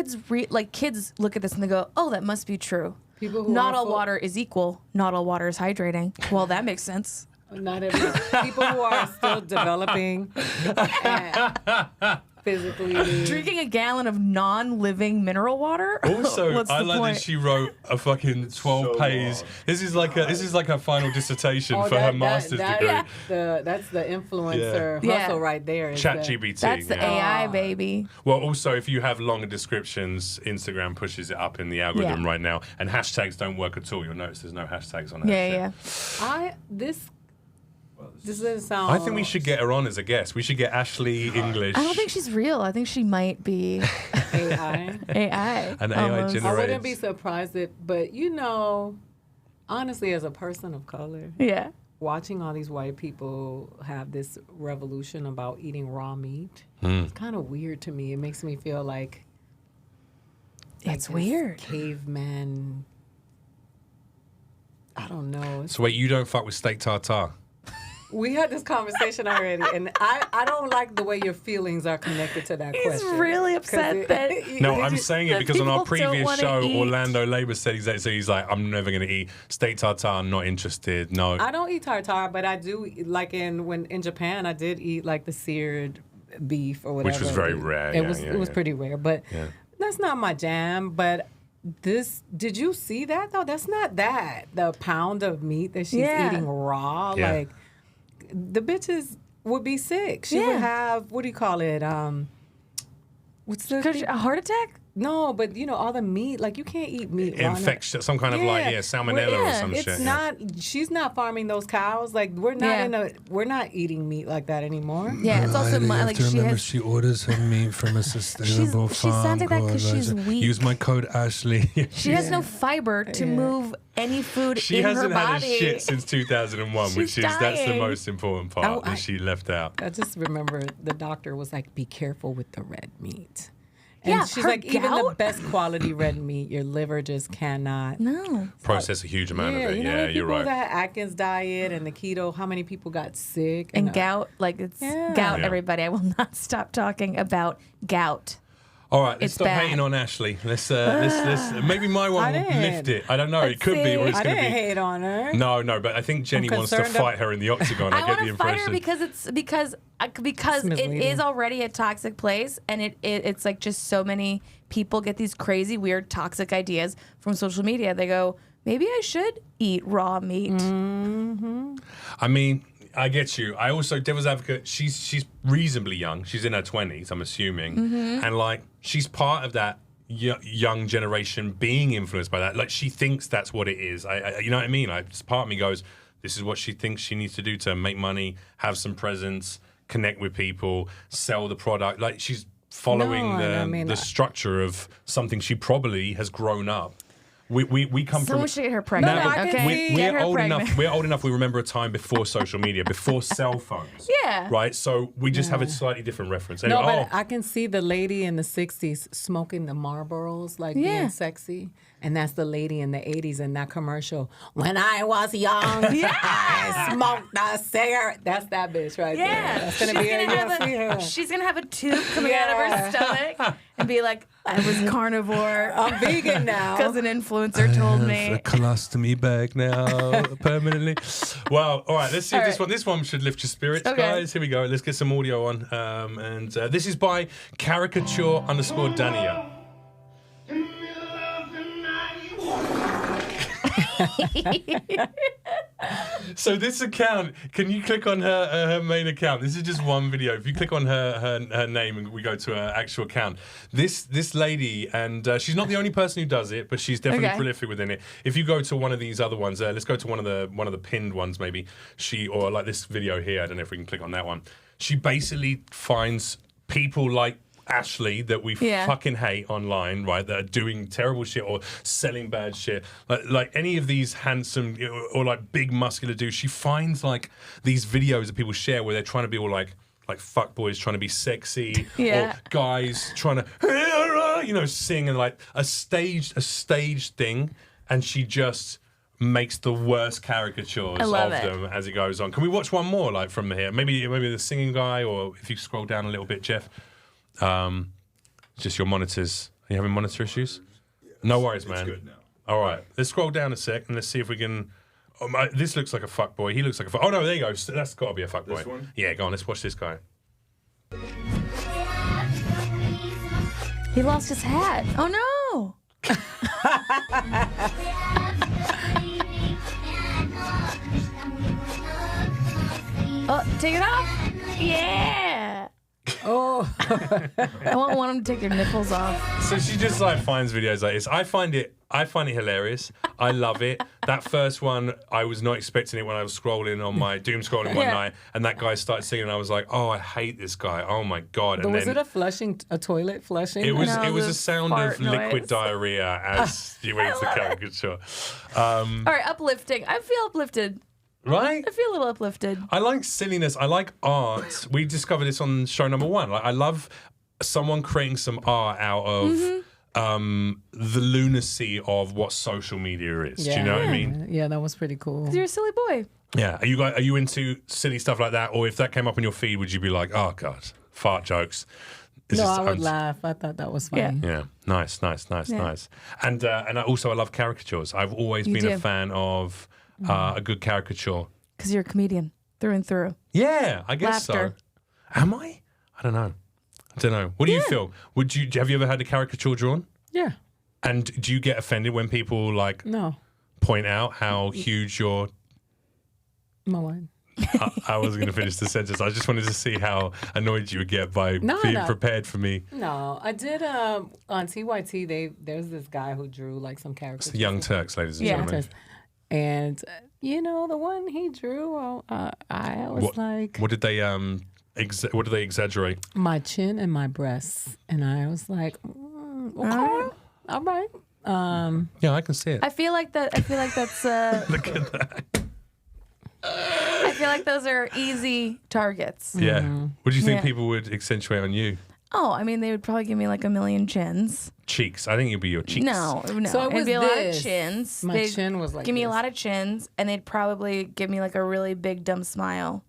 kids look at this and they go, "Oh, that must be true." People who Not are all full- water is equal. Not all water is hydrating. Well, that makes sense. Not every people who are still developing and physically. Drinking a gallon of non-living mineral water. Also, What's I the like point? that she wrote a fucking 12 page. long. This is like her final dissertation Oh, for her master's degree. That's the influencer Yeah. hustle right there. is Chat the- GBT. That's the AI baby. Well, also, if you have longer descriptions, Instagram pushes it up in the algorithm Yeah. right now, and hashtags don't work at all. You'll notice there's no hashtags on that Yeah, shit. yeah. This doesn't sound. I think we should get her on as a guest. We should get Ashley English. I don't think she's real. I think she might be AI. AI. An AI almost. generated- I wouldn't be surprised if, but honestly, as a person of color, Yeah. watching all these white people have this revolution about eating raw meat. It's kind of weird to me. It makes me feel like It's this weird. caveman. I don't know. So wait, you don't fuck with steak tartare? We had this conversation already, and I don't like the way your feelings are connected to that question. He's really 'Cause upset that. No, I'm saying it that because on our people don't previous wanna show, eat. Orlando Labor said exactly. So he's like, I'm never going to eat steak tartare. I'm not interested. No. I don't eat tartare, but I do like in Japan. I did eat like the seared beef or whatever, Which was very rare. It was pretty rare, but that's not my jam. But did you see that though? That's not that the pound of meat that she's eating raw. Yeah. Like the bitches would be sick. She would have, what do you call it? What's the thing? A heart attack? No, but you know, all the meat, like you can't eat meat raw. Infection, some kind of salmonella or some It's shit. not. She's not farming those cows. Like we're not we're not eating meat like that anymore. Yeah, it's also like she has. She orders her meat from a sustainable She sounds like that because she's weak. Use my code Ashley. She has no fiber to move any food She in her hasn't had a body. shit since 2001, She's that's the dying. most important part that she left out. I just remember the doctor was like, "Be careful with the red meat." And Yeah, she's her like, even the gout? best quality red meat, your liver just cannot. No. Process a huge amount of it. You know, Yeah, the you're people right. that Atkins diet and the keto, how many people got sick? And gout, like it's gout, Yeah. everybody. I will not stop talking about gout. All right, let's It's stop bad. hating on Ashley. Let's maybe my one I will didn't. lift it. I don't know. It Let's could be, or see. it's I going to didn't be. hate on her. No, but I think Jenny wants to concerned fight her in the octagon. I I get want the to fight her impression. because it misleading. is already a toxic place, and it's like just so many people get these crazy, weird, toxic ideas from social media. They go, maybe I should eat raw meat. I mean, I get you. I also, devil's advocate, she's reasonably young. She's in her 20s, I'm assuming. And like, she's part of that young generation being influenced by that. Like, she thinks that's what it is. You know what I mean? Part of me goes, this is what she thinks she needs to do to make money, have some presence, connect with people, sell the product. Like, she's following the structure of something she probably has grown up. We come Someone from. should get her pregnant. No, I can okay, see- Get We're her old pregnant. enough. We're old enough. We remember a time before social media, before cell phones. Yeah. Right. So we just have a slightly different reference. No, Anyway, but I can see the lady in the 60s smoking the Marlboros, like Yeah. being sexy. And that's the lady in the 80s in that commercial. When I was young, I smoked a cigarette. That's that bitch right there. Yeah, That's going to be her. she's gonna have a tube coming out of her stomach and be like, I was carnivore. I'm vegan now. Because an influencer told a me. colostomy bag now permanently. Well, all right. Let's see if this one. This one should lift your spirits, Okay. guys. Here we go. Let's get some audio on. And this is by caricature_Dania. So this account, can you click on her main account? This is just one video. If you click on her name and we go to her actual account, this lady, and she's not the only person who does it, but she's definitely Okay. prolific within it. If you go to one of these other ones, let's go to one of the pinned ones maybe. Or like this video here. I don't know if we can click on that one. She basically finds people like Ashley that we fucking hate online, right? That are doing terrible shit or selling bad shit. Like any of these handsome or like big muscular dudes, she finds like these videos that people share where they're trying to be all like fuck boys trying to be sexy or guys trying to sing and like a staged thing, and she just makes the worst caricatures of them as it goes on. Can we watch one more like from here? Maybe the singing guy, or if you scroll down a little bit, Jeff. Just your monitors. Are you having monitor issues? No worries, man. It's good now. All right, let's scroll down a sec and let's see if we can. This looks like a fuck boy. He looks like a fuck. Oh no, there you go. That's got to be a fuck boy. This one? Yeah, go on. Let's watch this guy. He lost his hat. Oh no. Oh, take it off. Yeah. Oh, I won't want him to take their nipples off. So she just like finds videos like this. I find it hilarious. I love it. That first one, I was not expecting it when I was scrolling on my doom scrolling one night, and that guy started singing, and I was like, oh, I hate this guy. Oh my god. but And was then it a toilet flushing? it was No, a the sound fart of liquid noise. diarrhea as you went into the caricature. All right, uplifting. I feel uplifted. Right? I feel a little uplifted. I like silliness. I like art. We discovered this on show number 1. Like, I love someone creating some art out of the lunacy of what social media is. Do you know what I mean? Yeah, that was pretty cool. You're a silly boy. Yeah. Are you into silly stuff like that? Or if that came up on your feed, would you be like, oh, God, fart jokes? I would laugh. I thought that was funny. Yeah, nice. And I love caricatures. I've always been a fan of a good caricature. Because you're a comedian through and through. Yeah, I guess Laughter. so. Am I? I don't know. What do you feel? Have you ever had a caricature drawn? Yeah. And do you get offended when people No. point out how huge your? My one. I wasn't going to finish the sentence. I just wanted to see how annoyed you would get by being prepared for me. No, I did on TYT. There's this guy who drew like some characters. It's the Young Turks, ladies and gentlemen. And the one he drew, I was like, what did they what did they exaggerate? My chin and my breasts, and I was like, okay, all right. Yeah, I can see it. I feel like that's. Look at that. I feel like those are easy targets. Yeah. What do you think people would accentuate on you? Oh, I mean, they would probably give me like a million chins. Cheeks. I think it'd be your cheeks. No. So it'd be a lot of chins. My chin was like give me a this. lot of chins, and they'd probably give me like a really big dumb smile.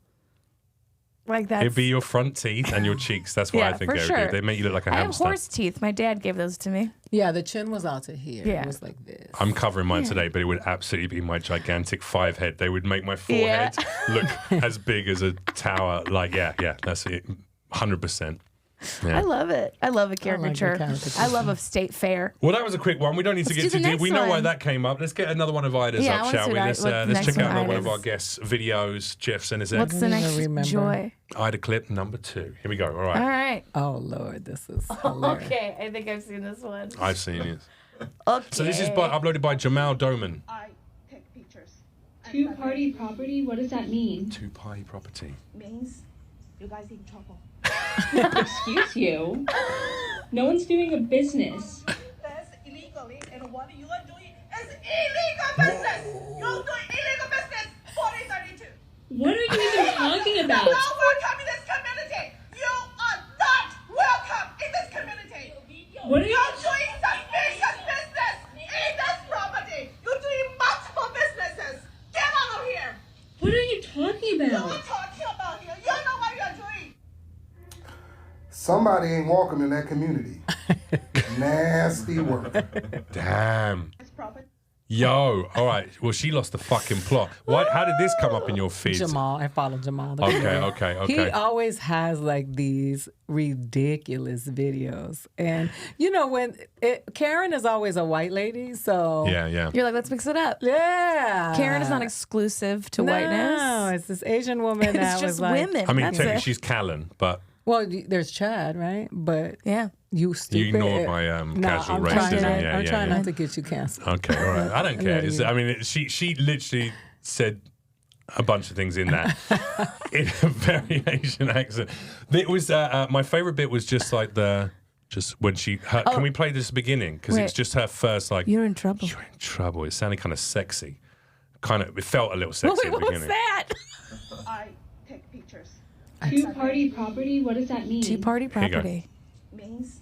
Like that. It'd be your front teeth and your cheeks. That's what I think for they would sure. do. They make you look like a I hamster. have horse teeth. My dad gave those to me. Yeah, the chin was out to here. Yeah. It was like this. I'm covering mine today, but it would absolutely be my gigantic 5 head. They would make my forehead look as big as a tower. Like, yeah, that's it. 100%. Yeah. I love it. I love a caricature. caricature. I love a state fair. Well, that was a quick one. We don't need to Let's get do too the deep. We next know why one. that came up. Let's get another one of Ida's Yeah, I up, wanna shall see we? what Let's the let's next check out one another one of Ida's. our guests' videos. Jeff sent us in. What's the I don't next even remember. joy? Ida clip number 2. Here we go. All All right. right. Oh Lord, this is hilarious. Okay, I think I've seen this one. I've seen it. Okay. So this is uploaded by Jamal Doman. I take pictures. Two-party property? What does that mean? 2-party property. Means you guys in trouble. Excuse you? No one's doing a business. That's illegally, and what you are doing is illegal business. You're doing illegal business. 4032. What are you even talking about? You're not welcome in this community. You are not welcome in this community. What are you? You're doing suspicious business in this property. You're doing multiple businesses. Get out of here. What are you talking You're about? not talking about here. You know what you're doing. Somebody ain't welcome in that community. Nasty work. Damn. This property. Yo. All right. Well, she lost the fucking plot. How did this come up in your feed? Jamal, I follow Jamal. Okay. He always has like these ridiculous videos, and Karen is always a white lady, so Yeah. You're like, let's mix it up. yeah. Karen is not exclusive to No, whiteness. it's this Asian woman that It's was just like, women. I mean, That's technically it. she's Callan, but there's Chad, right? But Yeah. you stupid. you ignored my casual I'm racism. Trying, Yeah, I'm yeah, trying yeah. not to get you canceled. Okay, all right. I don't care. She literally said a bunch of things in that in a very Asian accent. It was my favorite bit was just like when she. Can we play this beginning? Because it's Wait. just her first like. You're in trouble. You're in trouble. It sounded kind of sexy. It felt a little sexy at the What was beginning. that? I take pictures. Two-party property? What does that mean? Two-party you go. property. Means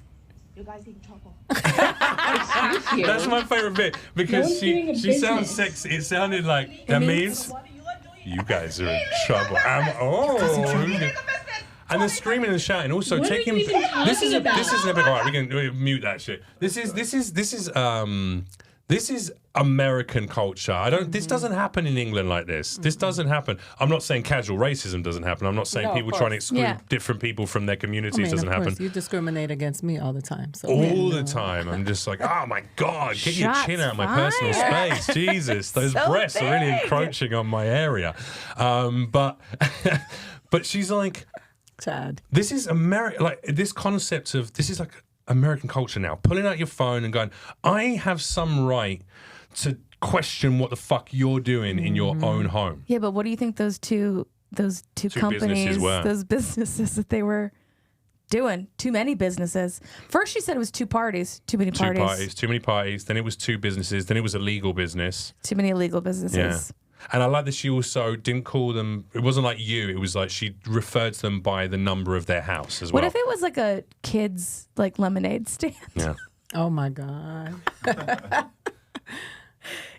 you guys in trouble. Excuse you? That's my favorite bit because one's doing a she sounds business. sexy. It sounded like that means What you are doing you guys are in trouble. And they're screaming and shouting. Also, What are taking. you even This is a talking bit. All right, we can mute that shit. This is American culture. This doesn't happen in England like this. This doesn't happen. I'm not saying casual racism doesn't happen. I'm not saying No, of people trying to course. exclude Yeah. different people from their communities doesn't of course, happen. you discriminate against me all the time. So All the time. I'm just like, oh my God, get your Shots chin out of my personal fired. space. Jesus, those So breasts are really big. encroaching on my area. But she's like, Chad. this is America. Like this concept of this is like American culture now. Pulling out your phone and going, I have some right to question what the fuck you're doing in your own home. Yeah, but what do you think those two companies, businesses were. those businesses that they were doing? Too many businesses. First, she said it was two parties, too many parties, Too many parties. Then it was 2 businesses. Then it was a legal business. too many illegal businesses. And I like that she also didn't call them, it wasn't like you, it was like she referred to them by the number of their house as well. What if it was like a kid's like lemonade stand? Yeah. Oh my God.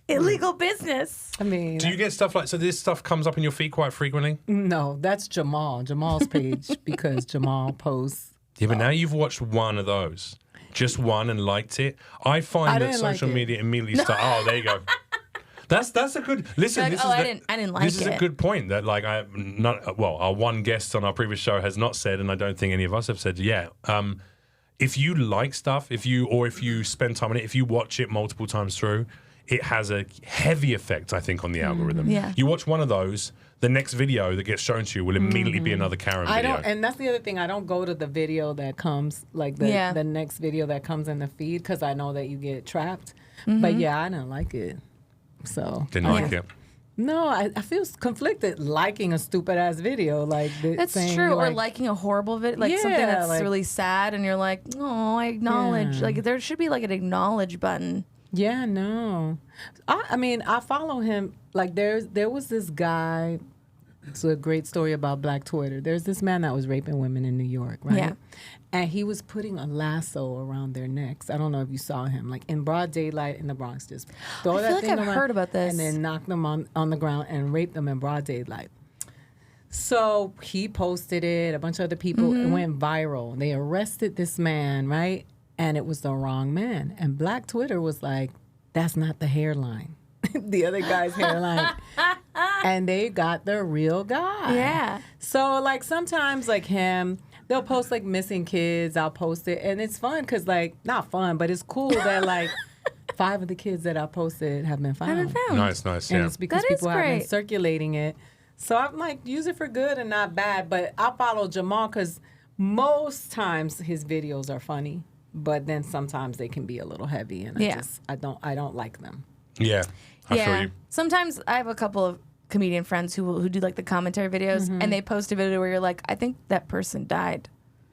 Illegal business. I mean, Do you get stuff like, so this stuff comes up in your feed quite frequently? no, that's Jamal's page because Jamal posts. Yeah, but now you've watched one of those. Just one and liked it. I find I that didn't like social it. media immediately start. Oh, there you go. That's a good listen. Like, this oh, is I the- didn't like This is a it. good point that like our one guest on our previous show has not said, and I don't think any of us have said yet. If you like stuff, if you spend time on it, if you watch it multiple times through, it has a heavy effect, I think, on the algorithm. Yeah. You watch one of those, the next video that gets shown to you will immediately be another Karen I video. don't, and that's the other thing. I don't go to the video that comes, like the next video that comes in the feed, because I know that you get trapped. But yeah, I didn't like it. So Didn't like it. no, I feel conflicted liking a stupid ass video like That's saying, true. Or like, liking a horrible video, like something Yeah, that's like- really sad, and you're like, oh, I acknowledge. Yeah. Like there should be like an acknowledge button. yeah, no. I mean, I follow him. Like there was this guy. It's a great story about Black Twitter. There's this man that was raping women in New York, right? Yeah. And he was putting a lasso around their necks. I don't know if you saw him, like in broad daylight in the Bronx. Just throw I that feel like thing I've around heard about this. and then knock them on the ground and rape them in broad daylight. So he posted it. A bunch of other people. Mm-hmm. It went viral. They arrested this man, right? And it was the wrong man. And Black Twitter was like, "That's not the hairline." The other guy's hairline. And they got the real guy. Yeah. So, like, sometimes, like him, they'll post, like, missing kids. I'll post it. And it's fun because, like, not fun, but it's cool that, like, 5 of the kids that I posted have been found. Nice, And yeah. it's because That is people have been great. circulating it. So I'm like, use it for good and not bad. But I follow Jamal because most times his videos are funny. But then sometimes they can be a little heavy. And Yeah. I don't like them. Yeah. I feel you. Sometimes I have a couple of comedian friends who do like the commentary videos, and they post a video where you're like, I think that person died.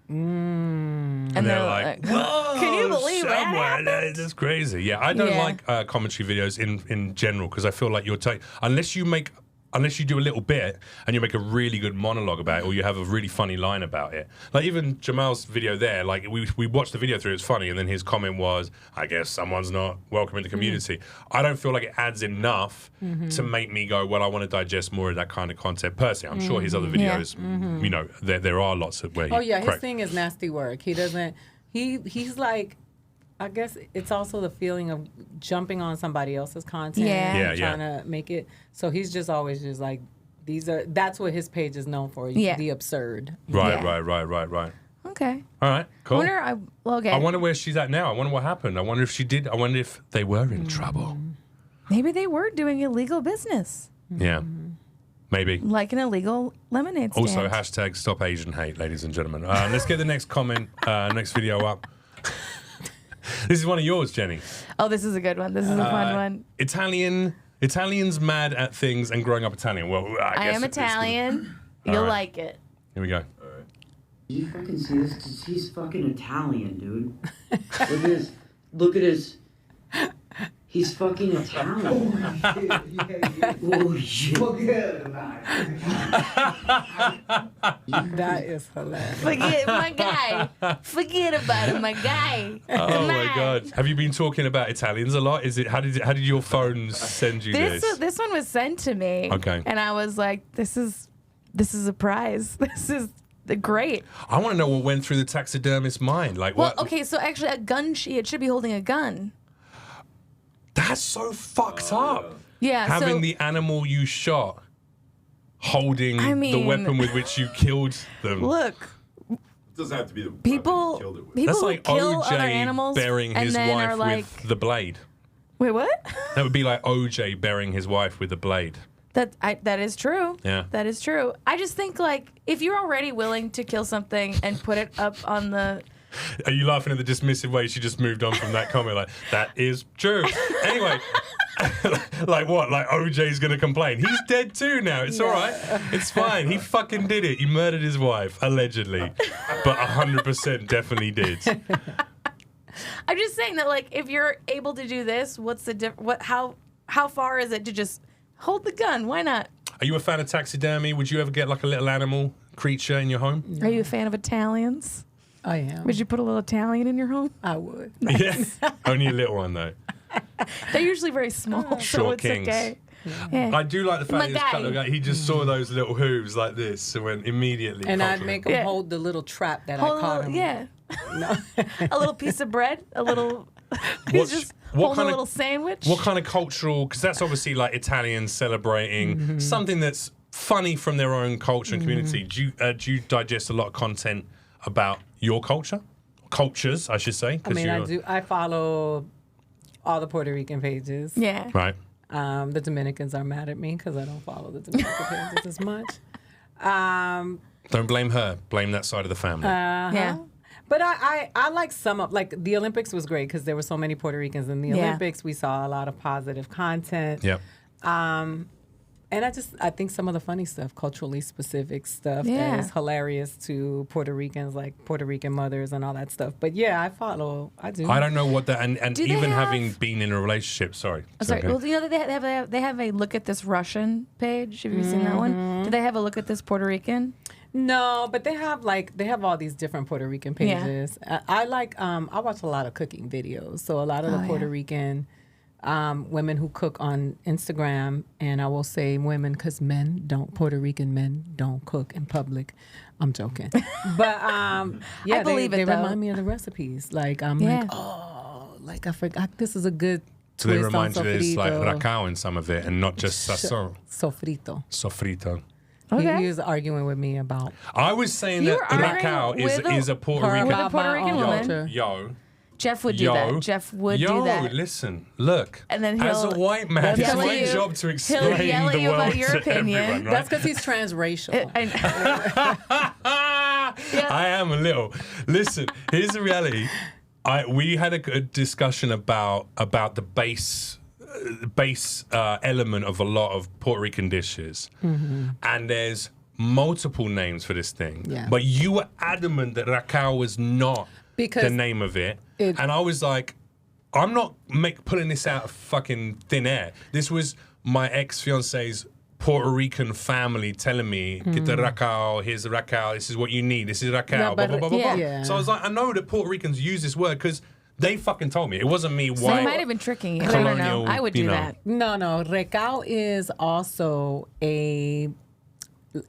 And And they're like, whoa, can you believe that someone, happened? that's crazy. Yeah, I don't Yeah. like commentary videos in general because I feel like you're unless you do a little bit and you make a really good monologue about it or you have a really funny line about it. Like even Jamal's video there, like we watched the video through, it's funny, and then his comment was, I guess someone's not welcome in the community. I don't feel like it adds enough to make me go, well, I want to digest more of that kind of content personally. I'm sure his other videos, you know, there are lots of where he Oh yeah, his correct- thing is nasty work. He doesn't. He's like, I guess it's also the feeling of jumping on somebody else's content, Yeah. Yeah, and yeah. trying to make it. So he's just always just like, that's what his page is known for. Yeah. The absurd. Right, Yeah. right. Okay. All right, cool. Okay. I wonder where she's at now. I wonder what happened. I wonder if she did. I wonder if they were in trouble. Maybe they were doing illegal business, Yeah, maybe. like an illegal lemonade stand. Also, hashtag stop Asian hate, ladies and gentlemen. Let's get the next comment, next video up. This is one of yours, Jenny. Oh, this is a good one. This is a fun one. Italians mad at things and growing up Italian. Well, I guess am it's gonna- Italian. All You'll right. like it. Here we go. Did you fucking see this? He's fucking Italian, dude. Look at his. He's fucking Italian. Oh shit. That is hilarious. Forget my guy. Forget about it, my guy. Oh Come my on. God! Have you been talking about Italians a lot? Is it? How did your phone send you this? This one was sent to me. Okay. And I was like, this is a prize. This is great. I want to know what went through the taxidermist's mind. Like, Well, what? okay, so actually it should be holding a gun. That's so fucked up. Yeah. Having so, the animal you shot holding I the mean- weapon with which you killed them. Look, It doesn't have to be the people weapon you killed it with. people That's who like kill other OJ animals burying and his then are wife like, with the blade. wait, what? That would be like OJ burying his wife with the blade. That is true. Yeah. That is true. I just think like if you're already willing to kill something and put it up on the Are you laughing at the dismissive way she just moved on from that comment? Like, that is true. Anyway, like what? Like OJ's gonna complain. He's dead too now. It's all right. It's fine. He fucking did it. He murdered his wife, allegedly. But 100% definitely did. I'm just saying that like if you're able to do this, what's the how far is it to just hold the gun. Why not? Are you a fan of taxidermy? Would you ever get like a little animal creature in your home? Are you a fan of Italians? I am. Would you put a little Italian in your home? I would. Yes. Only a little one though. They're usually very small, so Short it's kings. okay. Yeah. I do like the fact My that this guy. guy, he just saw those little hooves like this and went immediately. And I'd confident. make him hold the little trap that Hold I caught a him. little, yeah. A little piece of bread, a little. He's What's- just what holding kind a of- little sandwich. What kind of cultural? Because that's obviously like Italians celebrating something that's funny from their own culture and community. Do you digest a lot of content about your culture? Cultures, I should say. I 'cause mean, you're- I do. I follow all the Puerto Rican pages. Yeah. Right. The Dominicans are mad at me because I don't follow the Dominican pages as much. Don't blame her. Blame that side of the family. Yeah. But I like some of, like, the Olympics was great because there were so many Puerto Ricans in the Yeah. Olympics. We saw a lot of positive content. Yep. And I think some of the funny stuff, culturally specific stuff Yeah. that is hilarious to Puerto Ricans, like Puerto Rican mothers and all that stuff. But yeah, I do. I don't know what that, and Do they even have- having been in a relationship, sorry. I'm sorry. Okay. Well, you know they have a look at this Russian page. Have you seen that one? Do they have a look at this Puerto Rican? No, but they have all these different Puerto Rican Yeah. pages. I watch a lot of cooking videos. So a lot of the Puerto Rican women who cook on Instagram, and I will say women because Puerto Rican men don't cook in public. I'm joking. But yeah, I believe they it, though. remind me of the recipes. Like I'm Yeah. like, oh, like I forgot this is a good So they twist remind you on there's like sofrito. racao in some of it and not just sazon. Sofrito. Sofrito. Okay. He was arguing with me about I was saying You that were arguing racao with is a Puerto Rican. With a Puerto Rican my woman. culture. Yo. Jeff would do Yo, that. Jeff would do that. Listen, look. And then as a he'll white man, it's yell at my you. job to He'll explain yell at the you world about your to opinion. everyone, right? That's because he's transracial. I am a little. Listen, here's the reality. We had a good discussion about the base element of a lot of Puerto Rican dishes, and there's multiple names for this thing. Yeah. But you were adamant that racao was not Because the name of it, and I was like, I'm not pulling this out of fucking thin air. This was my ex-fiance's Puerto Rican family telling me, get the racao, here's the racao, this is what you need, this is racao, No, blah, but- blah, blah, blah, blah. yeah. So I was like, I know that Puerto Ricans use this word because they fucking told me. It wasn't me So white. they might have been tricking you. I don't know. colonial, I would you do know. that. No, recao is also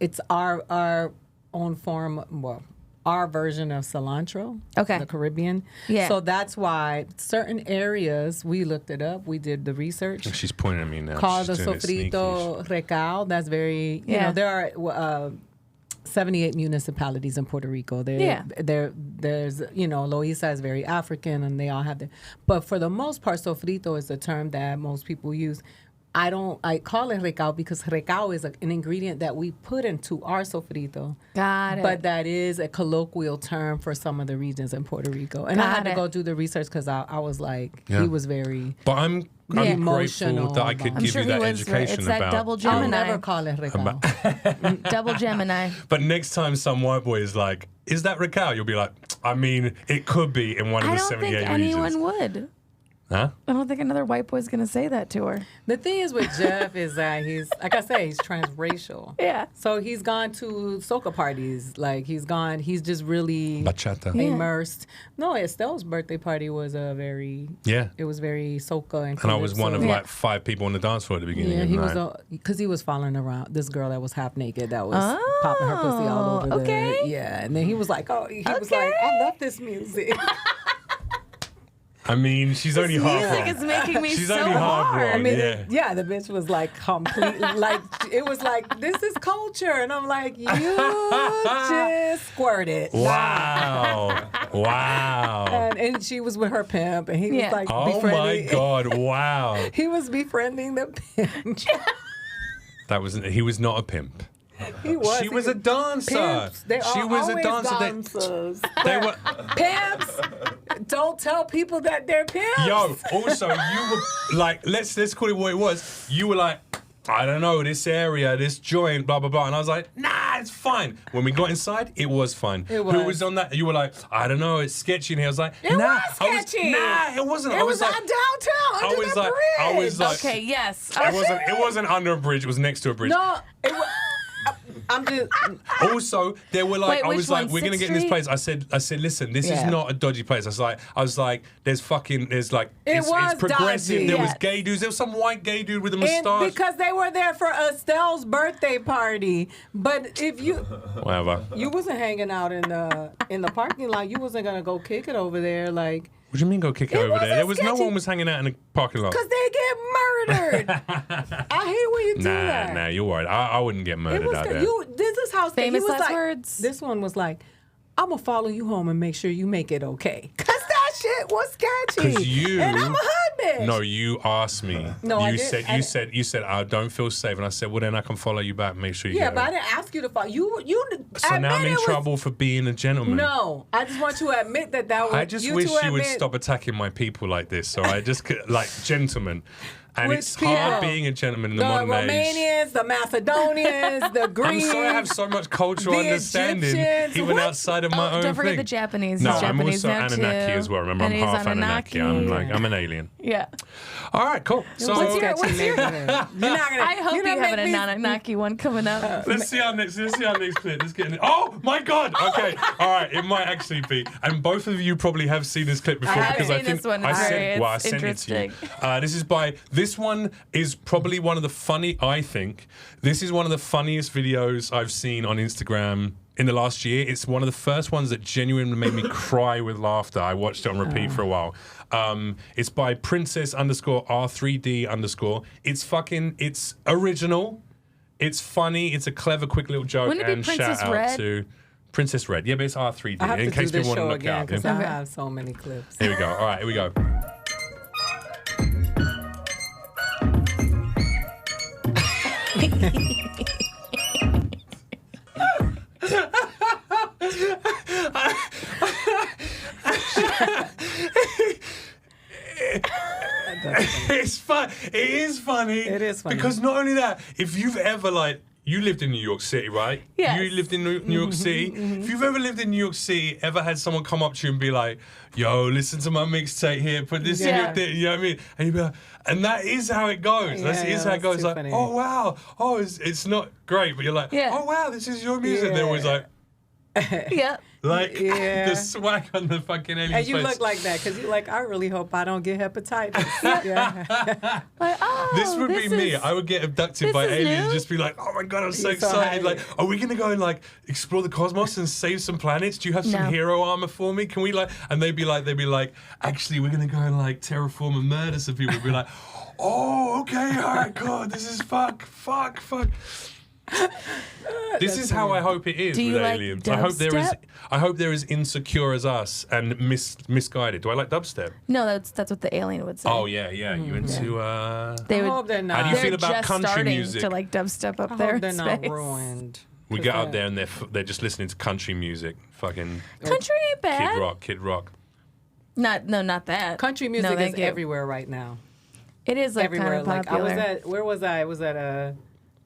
it's our own form, well, our version of cilantro. Okay. The Caribbean. Yeah. So that's why certain areas, we looked it up, we did the research. She's pointing at me now. Called the She's doing it sofrito recao. That's very, you Yeah. know, there are 78 municipalities in Puerto Rico. There's, you know, Loíza is very African and they all have their, but for the most part, sofrito is the term that most people use. I call it recao because recao is an ingredient that we put into our sofrito. Got it. But that is a colloquial term for some of the regions in Puerto Rico. And I had Got to it. go do the research because I was like, Yeah. he was very... But I'm emotional grateful that I could about- I'm give sure you he that was. education It's that about. double I'll Gemini. never call it recao. Double Gemini. But next time some white boy is like, is that racao? You'll be like, I mean, it could be in one of I the don't think 78 anyone regions. would. Huh? I don't think another white boy's going to say that to her. The thing is with Jeff is that he's, like I say, he's transracial. Yeah. So he's gone to soca parties. Like he's just really Bachata. immersed. No, Estelle's birthday party was it was very soca and And I was one of calypso. like 5 people on the dance floor at the beginning Yeah, of he the was night. because he was following around this girl that was half naked that was popping her pussy all over okay. and then he was like, was like, I love this music. I mean, she's only half Music wrong. is making me She's so only half hard. wrong. I mean, yeah. the bitch was like completely like it was like this is culture, and I'm like, you just squirted. Wow. Wow. And she was with her pimp, and he Yeah. was like, Oh my befriending. God. Wow. He was befriending the pimp. He was not a pimp. He was. She was a dancer. Pimps, they She are was a always dancer. dancers. They were. Pimps. Don't tell people that they're pimps. Yo, also, you were like, let's call it what it was. You were like, I don't know, this area, this joint, blah, blah, blah. And I was like, nah, it's fine. When we got inside, it was fine. It was. Who was on that? You were like, I don't know, it's sketchy. And I was like, It nah. was sketchy. It wasn't. It was like downtown under the bridge. I was like, Okay, yes. it wasn't under a bridge. It was next to a bridge. No, it was. I'm just. Also, there were like, Wait, I which was like, one? we're gonna Sixth get in this Street? place. I said, listen, this is Yeah. not a dodgy place. I was like, there's like, it's was progressive. dodgy. There was Yes. gay dudes. There was some white gay dude with a And mustache. because they were there for Estelle's birthday party, but if you Whatever. wasn't hanging out in the parking lot, you wasn't gonna go kick it over there, like What do you mean go kick it It over there? wasn't There was no sketchy. one was hanging out in the parking lot. because they get murdered. I hate when you do that. Nah, you're right. I wouldn't get It murdered was out there. this is how Famous he was last like, words. This one was like, I'm gonna follow you home and make sure you make it okay. Cause that shit was sketchy. 'Cause you- and I'm a hood bitch. No, you asked me. No, you I didn't. you said I don't feel safe, and I said, well, then I can follow you back. Make sure you. Yeah, get but I it. didn't ask you to follow. You. So now I'm admit in it was- trouble for being a gentleman. No, I just want you to admit that was. I just wish you would stop attacking my people like this. All right, just like gentlemen. And Which it's hard people? being a gentleman in the The modern age. Romanians, the Macedonians, the I'm Greeks. sorry I have so much cultural the understanding, Egyptians. even What? outside of my own Don't forget thing. the Japanese. No, He's I'm Japanese also now, Anunnaki too. as well. Remember, And I'm he's half Anunnaki. I'm an alien. Yeah. All right, cool. So What's your- You're not gonna, I hope you're you not have an make me- Anunnaki one coming up. let's see our next clip. Let's get in. Oh my God! Okay, all right. It might actually be, and both of you probably have seen this clip before I have because I seen think this one. I It's sent. Well, I it's sent it to you. interesting. This is by. This one is probably one of the funny. I think this is one of the funniest videos I've seen on Instagram in the last year. It's one of the first ones that genuinely made me cry with laughter. I watched it on repeat for a while. It's by princess_R3D_. It's original. It's funny. It's a clever, quick little joke. Wouldn't it be and Princess shout out Red? to Princess Red. Yeah, but it's R3D. I have in to case do this people show want to look again out. because Yeah. I have so many clips. Here we go. All right, here we go. It's fun. It is funny. It is funny. Because not only that, if you've ever you lived in New York City, right? Yes. You lived in New York City. If you've ever lived in New York City, ever had someone come up to you and be like, yo, listen to my mixtape here, put this in Yeah. your thing, you know what I mean? And you'd be like, and that is how it goes. That is how it that's goes. too Like, funny. oh, wow. Oh, it's not great, but you're like, Yeah. oh, wow, this is your music. They're always like, Yeah. Yeah. the swag on the fucking alien's And you face. look like that because you're like, I really hope I don't get hepatitis. Yeah. Like, oh, This would be me. is- I would get abducted this by is aliens, new? just be like, oh my God, I'm so You're so excited. hyped. Like, are we gonna go and explore the cosmos and save some planets? Do you have some No. hero armor for me? Can we and they'd be like, actually, we're gonna go and terraform and murder some people. We'd be like, oh, okay, all right, God, this is fuck. This is how I hope it is Do you with like aliens. I hope there is. dubstep? I hope they're as insecure as us and misguided. Do I like dubstep? No, that's what the alien would say. Oh yeah. You into They I would. hope they're not. How do you They're feel about just country starting music? to dubstep up I there. hope they're in not space. ruined. We get up there and they're just listening to country music, fucking Country ain't bad. Kid Rock. Not that. Country music No, is thank you. everywhere right now. It is Everywhere. kind of popular. Where was I? I was at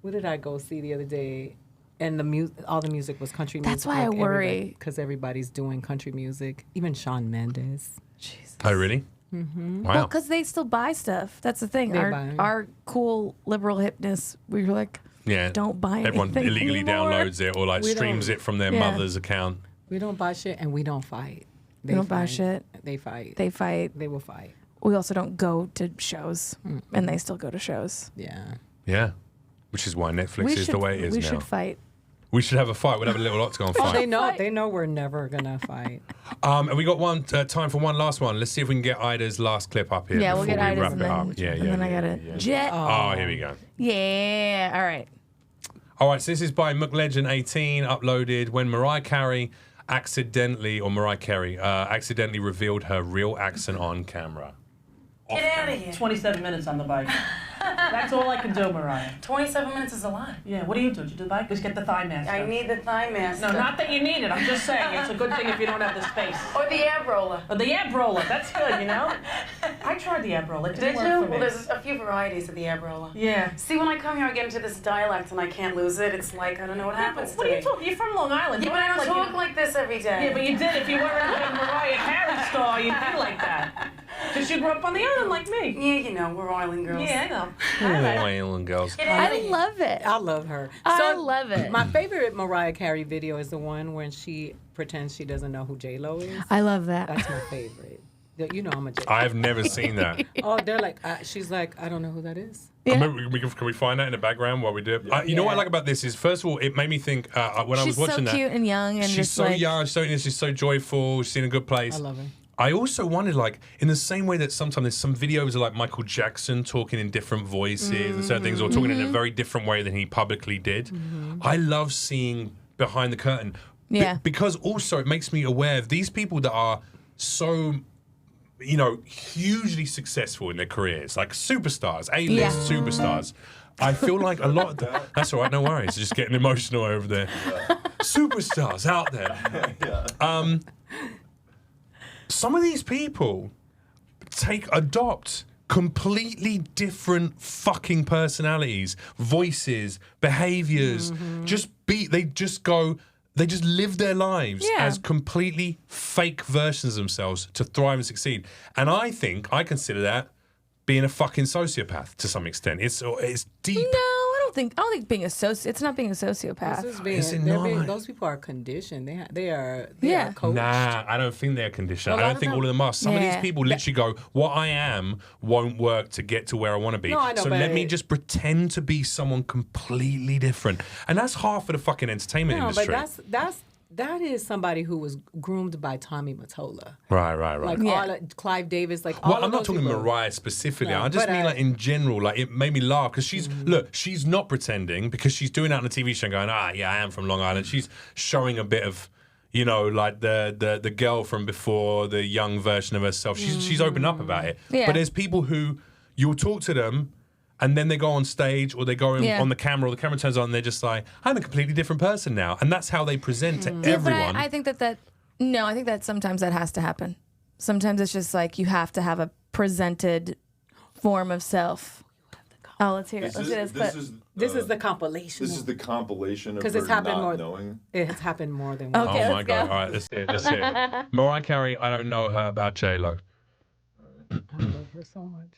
where did I go see the other day? And all the music was country music. That's why I worry. Because everybody's doing country music. Even Shawn Mendes. Jesus. Oh really? Mm-hmm. Wow. Well, because they still buy stuff. That's the thing. They buy. Our cool liberal hipness. We were like, yeah. don't buy Everyone anything illegally anymore. downloads it or We streams don't- it from their Yeah. mother's account. We don't buy shit and we don't fight. We don't buy fight. shit. They fight. They fight. They will fight. We also don't go to shows, and they still go to shows. Yeah. Yeah. Which is why Netflix is the way it is we now. should fight. We should have a fight. We'd have a little octagon Oh, they fight. know. Fight. They know we're never gonna fight. And we got time for one last one. Let's see if we can get Ida's last clip up here Yeah, we'll before get we Ida's wrap and it then, up. Yeah. and then I got a jet. Oh, here we go. Yeah. All right. All right, so this is by McLegend18, uploaded when Mariah Carey accidentally revealed her real accent on camera. Get out of here. 27 minutes on the bike. That's all I can do, Mariah. 27 minutes is a lot. Yeah, what do you do? Did you do the bike? Just get the thigh master. I need the thigh master. No, not that you need it. I'm just saying it's a good thing if you don't have the space. Or the ab roller. Or the ab roller. That's good, you know? I tried the ab roller. It didn't Did work you? for me. Well, there's a few varieties of the ab roller. Yeah. See, when I come here, I get into this dialect and I can't lose it. It's like, I don't know what happens to What are me. you talking? You're from Long Island. Yeah, but I don't talk like this every day. Yeah, but you did. If you weren't a Mariah Carey star, you'd be like that. Because you grew up on the island like me. Yeah, you know, we're island girls. Yeah, I know. Island girls. I love it. I love her. I love it. My favorite Mariah Carey video is the one when she pretends she doesn't know who J-Lo is. I love that. That's my favorite. You know I'm a J-Lo. I've never seen that. Oh, they're like, she's like, I don't know who that is. Yeah. Can we find that in the background while we do it? You know what I like about this is, first of all, it made me think when I was watching that. She's so cute and young, and she's just so like, young, she's so joyful. She's in a good place. I love her. I also wondered, like, in the same way that sometimes there's some videos of like Michael Jackson talking in different voices and certain things, or talking in a very different way than he publicly did. I love seeing behind the curtain. Yeah. Because also it makes me aware of these people that are so, you know, hugely successful in their careers, like superstars, A-list superstars. I feel like a lot of that's all right, no worries. Just getting emotional over there. Superstars out there. Some of these people adopt completely different fucking personalities, voices, behaviors. They just live their lives as completely fake versions of themselves to thrive and succeed. And I consider that being a fucking sociopath to some extent. It's deep. No, I don't think being a it's not being a sociopath. Those people are conditioned. They are coached. Nah, I don't think they're conditioned. I don't think all of them are. Some of these people literally go, what I am won't work to get to where I want to be. No, I know, so let me just pretend to be someone completely different. And that's half of the fucking entertainment industry. But that is somebody who was groomed by Tommy Mottola. Right. Like all Clive Davis, like well, all I'm of not those talking people. Mariah specifically. No, I just but, mean like in general. Like it made me laugh because she's not pretending because she's doing that on a TV show and going, yeah, I am from Long Island. She's showing a bit of, you know, like the girl from before, the young version of herself. She's opened up about it. Yeah. But there's people who you'll talk to them and then they go on stage or they go on the camera or the camera turns on and they're just like, I'm a completely different person now. And that's how they present to everyone. But I think I think that sometimes that has to happen. Sometimes it's just like you have to have a presented form of self. Oh, let's hear it. Let's hear this. This is the compilation. This is the compilation of because her it's happened not more. knowing. It has happened more than once. Okay, oh my let's God. go. All right, let's hear it. Mariah Carey, I don't know her about J-Lo. I love her so much.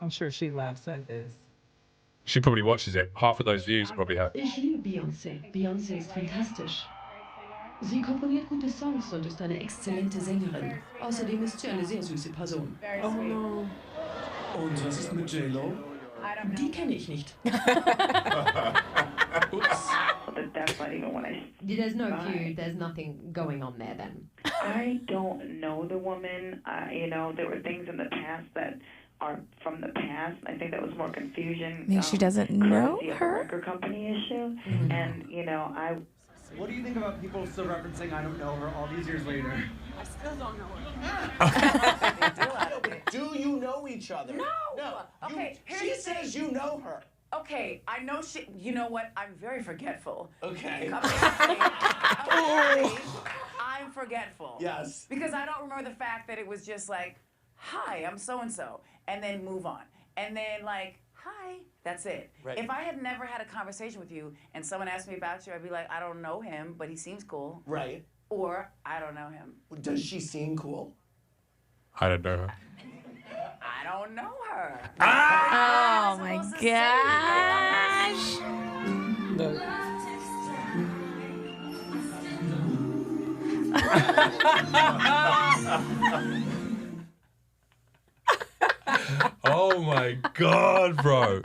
I'm sure she laughs at this. She probably watches it. Half of those views probably have. Ich liebe Beyoncé. Beyoncé ist fantastisch. Sie komponiert gute Songs und ist eine exzellente Sängerin. Außerdem ist sie eine sehr süße Person. Oh no. Und was ist mit J-Lo? Die kenne ich nicht. There's no feud. There's nothing going on there then. I don't know the woman. You know, there were things in the past that are from the past. I think that was more confusion. Maybe she doesn't know courtesy of her? the record company issue. And, you know, What do you think about people still referencing I don't know her all these years later? I still don't know her. Do you know each other? No. Okay, She says you know her. Okay, I know she. You know what? I'm very forgetful. Okay. I'm forgetful. Yes. Because I don't remember the fact that it was just like, hi, I'm so and so, and then move on, and then like, hi, that's it. Right. If I had never had a conversation with you and someone asked me about you, I'd be like, I don't know him, but he seems cool. Right. Or I don't know him. Does she seem cool? I don't know her. I don't know her. Oh my gosh. Oh my God, bro.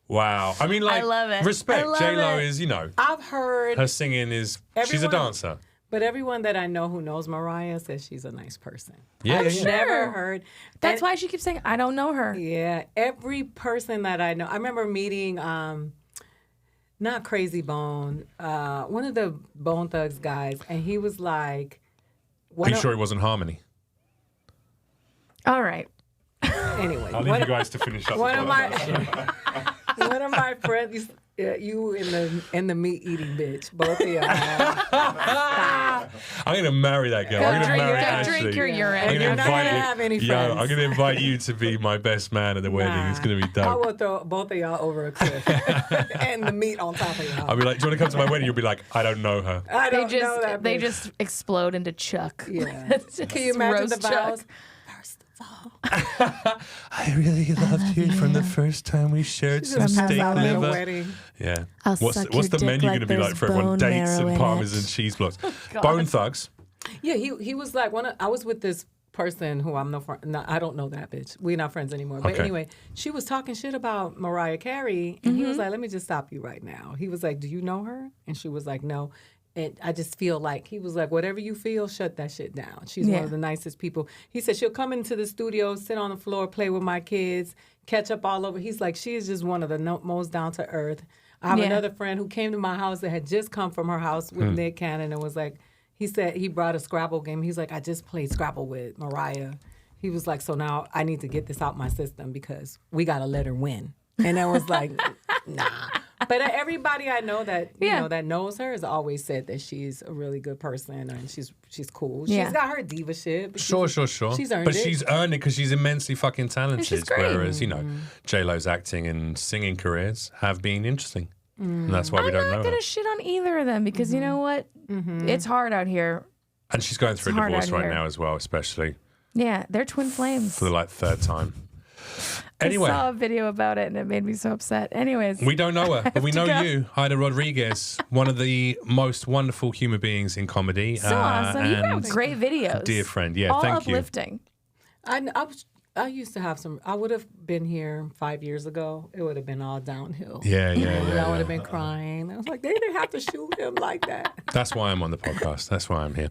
Wow. I mean, like, I love it. respect. I love J-Lo it. is, you know, I've heard her singing is, she's a dancer. But everyone that I know who knows Mariah says she's a nice person. Yeah, I've yeah. never heard. That's why she keeps saying, I don't know her. Yeah, every person that I know. I remember meeting, not Crazy Bone, one of the Bone Thugs guys, and he was like, Are you sure it wasn't Harmony? All right. Anyway, I'll leave you guys to finish up. One of my friends, you in the meat eating bitch, both of y'all. I'm gonna marry that girl. I'm gonna marry Ashley. Drink your urine. You're not gonna have any friends. I'm gonna invite you to be my best man at the wedding. It's gonna be dope. I will throw both of y'all over a cliff and the meat on top of y'all. I'll be like, do you want to come to my wedding? You'll be like, I don't know her. I don't know that. They bitch. just explode into Chuck. Yeah. Can you imagine the vows? I really loved you from the first time we shared some steak liver. Yeah. What's the menu going to be like for everyone? Dates and parmesan cheese blocks. Bone Thugs. Yeah, he was like I was with this person who I'm I don't know that bitch. We're not friends anymore. But anyway, she was talking shit about Mariah Carey, and he was like, "Let me just stop you right now." He was like, "Do you know her?" And she was like, "No." And I just feel like, he was like, whatever you feel, shut that shit down. She's one of the nicest people. He said she'll come into the studio, sit on the floor, play with my kids, catch up all over. He's like, she is just one of the most down to earth. I have another friend who came to my house that had just come from her house with Nick Cannon and was like, he said he brought a Scrabble game. He's like, I just played Scrabble with Mariah. He was like, so now I need to get this out my system because we got to let her win. And I was like, nah. But everybody I know that you know that knows her has always said that she's a really good person and she's cool. She's got her diva shit. But Sure. She's earned it. But she's earned it because she's immensely fucking talented. She's great. Whereas, J-Lo's acting and singing careers have been interesting. And that's why we don't know I'm not her. going to shit on either of them because you know what? It's hard out here. And she's going through a divorce right now as well, especially. Yeah, they're twin flames. For the third time. Anyway. I saw a video about it and it made me so upset. Anyways. We don't know her, but we know you, Aida Rodriguez, one of the most wonderful human beings in comedy. So awesome. You have great videos. Dear friend, yeah, all thank you. uplifting. I used to have some. I would have been here 5 years ago. It would have been all downhill. Yeah. I would have been crying. I was like, they didn't have to shoot him like that. That's why I'm on the podcast. That's why I'm here.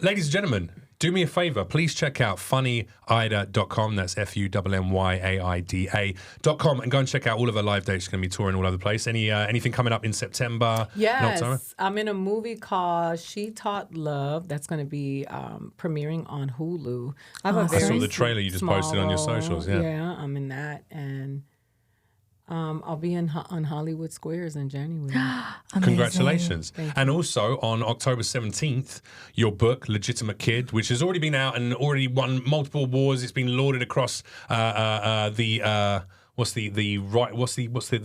Ladies and gentlemen, do me a favor. Please check out funnyaida.com. That's FUNNYAIDA.com. And go and check out all of her live dates. She's going to be touring all over the place. Anything coming up in September? Yes. I'm in a movie called She Taught Love. That's going to be premiering on Hulu. I saw the trailer you just posted on your socials. Yeah, I'm in that. And I'll be on Hollywood Squares in January. Congratulations. And also on October 17th, your book, Legitimate Kid, which has already been out and already won multiple awards. It's been lauded across the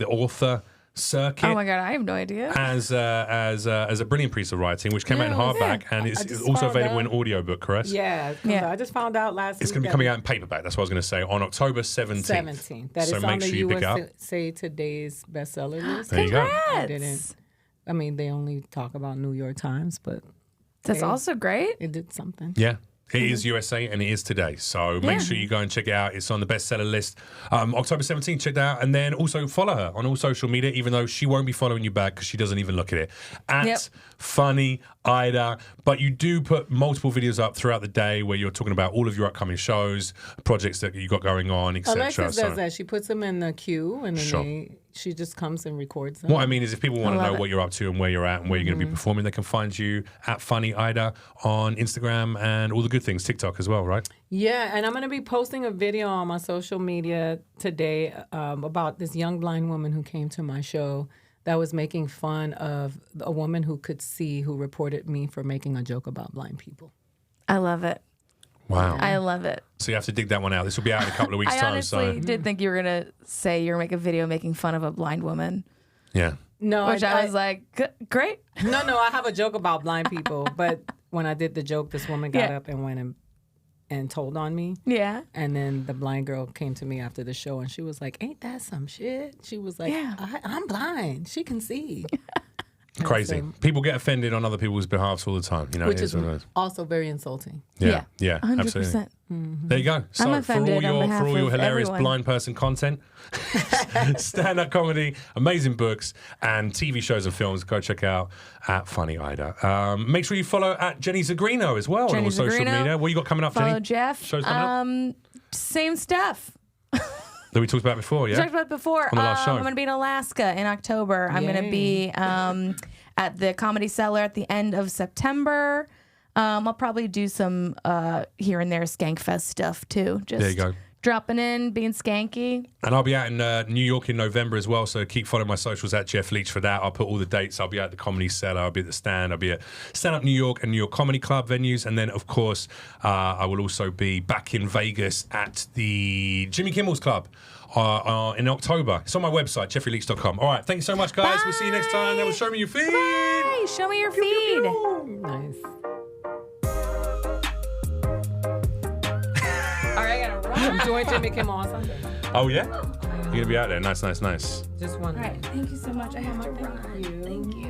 author circuit. Oh my God, I have no idea. As a brilliant piece of writing, which came out in hardback and it's also available in audiobook, correct? Yeah. I just found out last week. It's going to be coming out in paperback. That's what I was going to say on October 17th. That is so on make the sure you pick up. USA Today's bestseller list. There you go. I mean, they only talk about New York Times, but that's also great. It did something. Yeah. It is USA and it is today. So make sure you go and check it out. It's on the bestseller list. October 17th, check that out. And then also follow her on all social media, even though she won't be following you back because she doesn't even look at it. Funny Aida. But you do put multiple videos up throughout the day where you're talking about all of your upcoming shows, projects that you got going on, etc. Alexis does that. She puts them in the queue and then she just comes and records them. What I mean is if people want to know what you're up to and where you're at and where you're going to be performing, they can find you at Funny Aida on Instagram and all the good things, TikTok as well, right? Yeah, and I'm going to be posting a video on my social media today about this young blind woman who came to my show that was making fun of a woman who could see who reported me for making a joke about blind people. I love it. Wow. I love it. So you have to dig that one out. This will be out in a couple of weeks' time. I honestly did think you were going to say you're making a video making fun of a blind woman. Yeah. No, Which I was like, great. No, I have a joke about blind people. But when I did the joke, this woman got up and went and told on me. Yeah. And then the blind girl came to me after the show and she was like, ain't that some shit? She was like, I'm blind. She can see. Crazy. People get offended on other people's behalfs all the time. You know, which is also very insulting. Yeah, 100%. Absolutely. Mm-hmm. There you go. So I'm offended for all your hilarious everyone. blind person content, stand-up comedy, amazing books, and TV shows and films, go check out at Funny Aida. Make sure you follow at Jenny Zagrino as well on all social media. What you got coming up, Follow Jenny? Jeff. Shows coming up? Same stuff. That we talked about before, yeah? We talked about it before. On the last show. I'm going to be in Alaska in October. I'm going to be at the Comedy Cellar at the end of September. I'll probably do some here and there Skankfest stuff too. Just there you go. Dropping in, being skanky. And I'll be out in New York in November as well, so keep following my socials at Jeff Leach for that. I'll put all the dates. I'll be at the Comedy Cellar, I'll be at the Stand, I'll be at Stand Up New York and New York Comedy Club venues. And then, of course, I will also be back in Vegas at the Jimmy Kimmel's Club in October. It's on my website, jeffreyleach.com. All right, thanks so much, guys. Bye. We'll see you next time. That will show me your feed. Bye. Show me your feed. Nice. All right, I gotta run. I'm doing Jimmy Kimmel on Sunday. Oh, yeah? You're going to be out there. Nice. Just one. All right, thank you so much. I have to run. Thank you.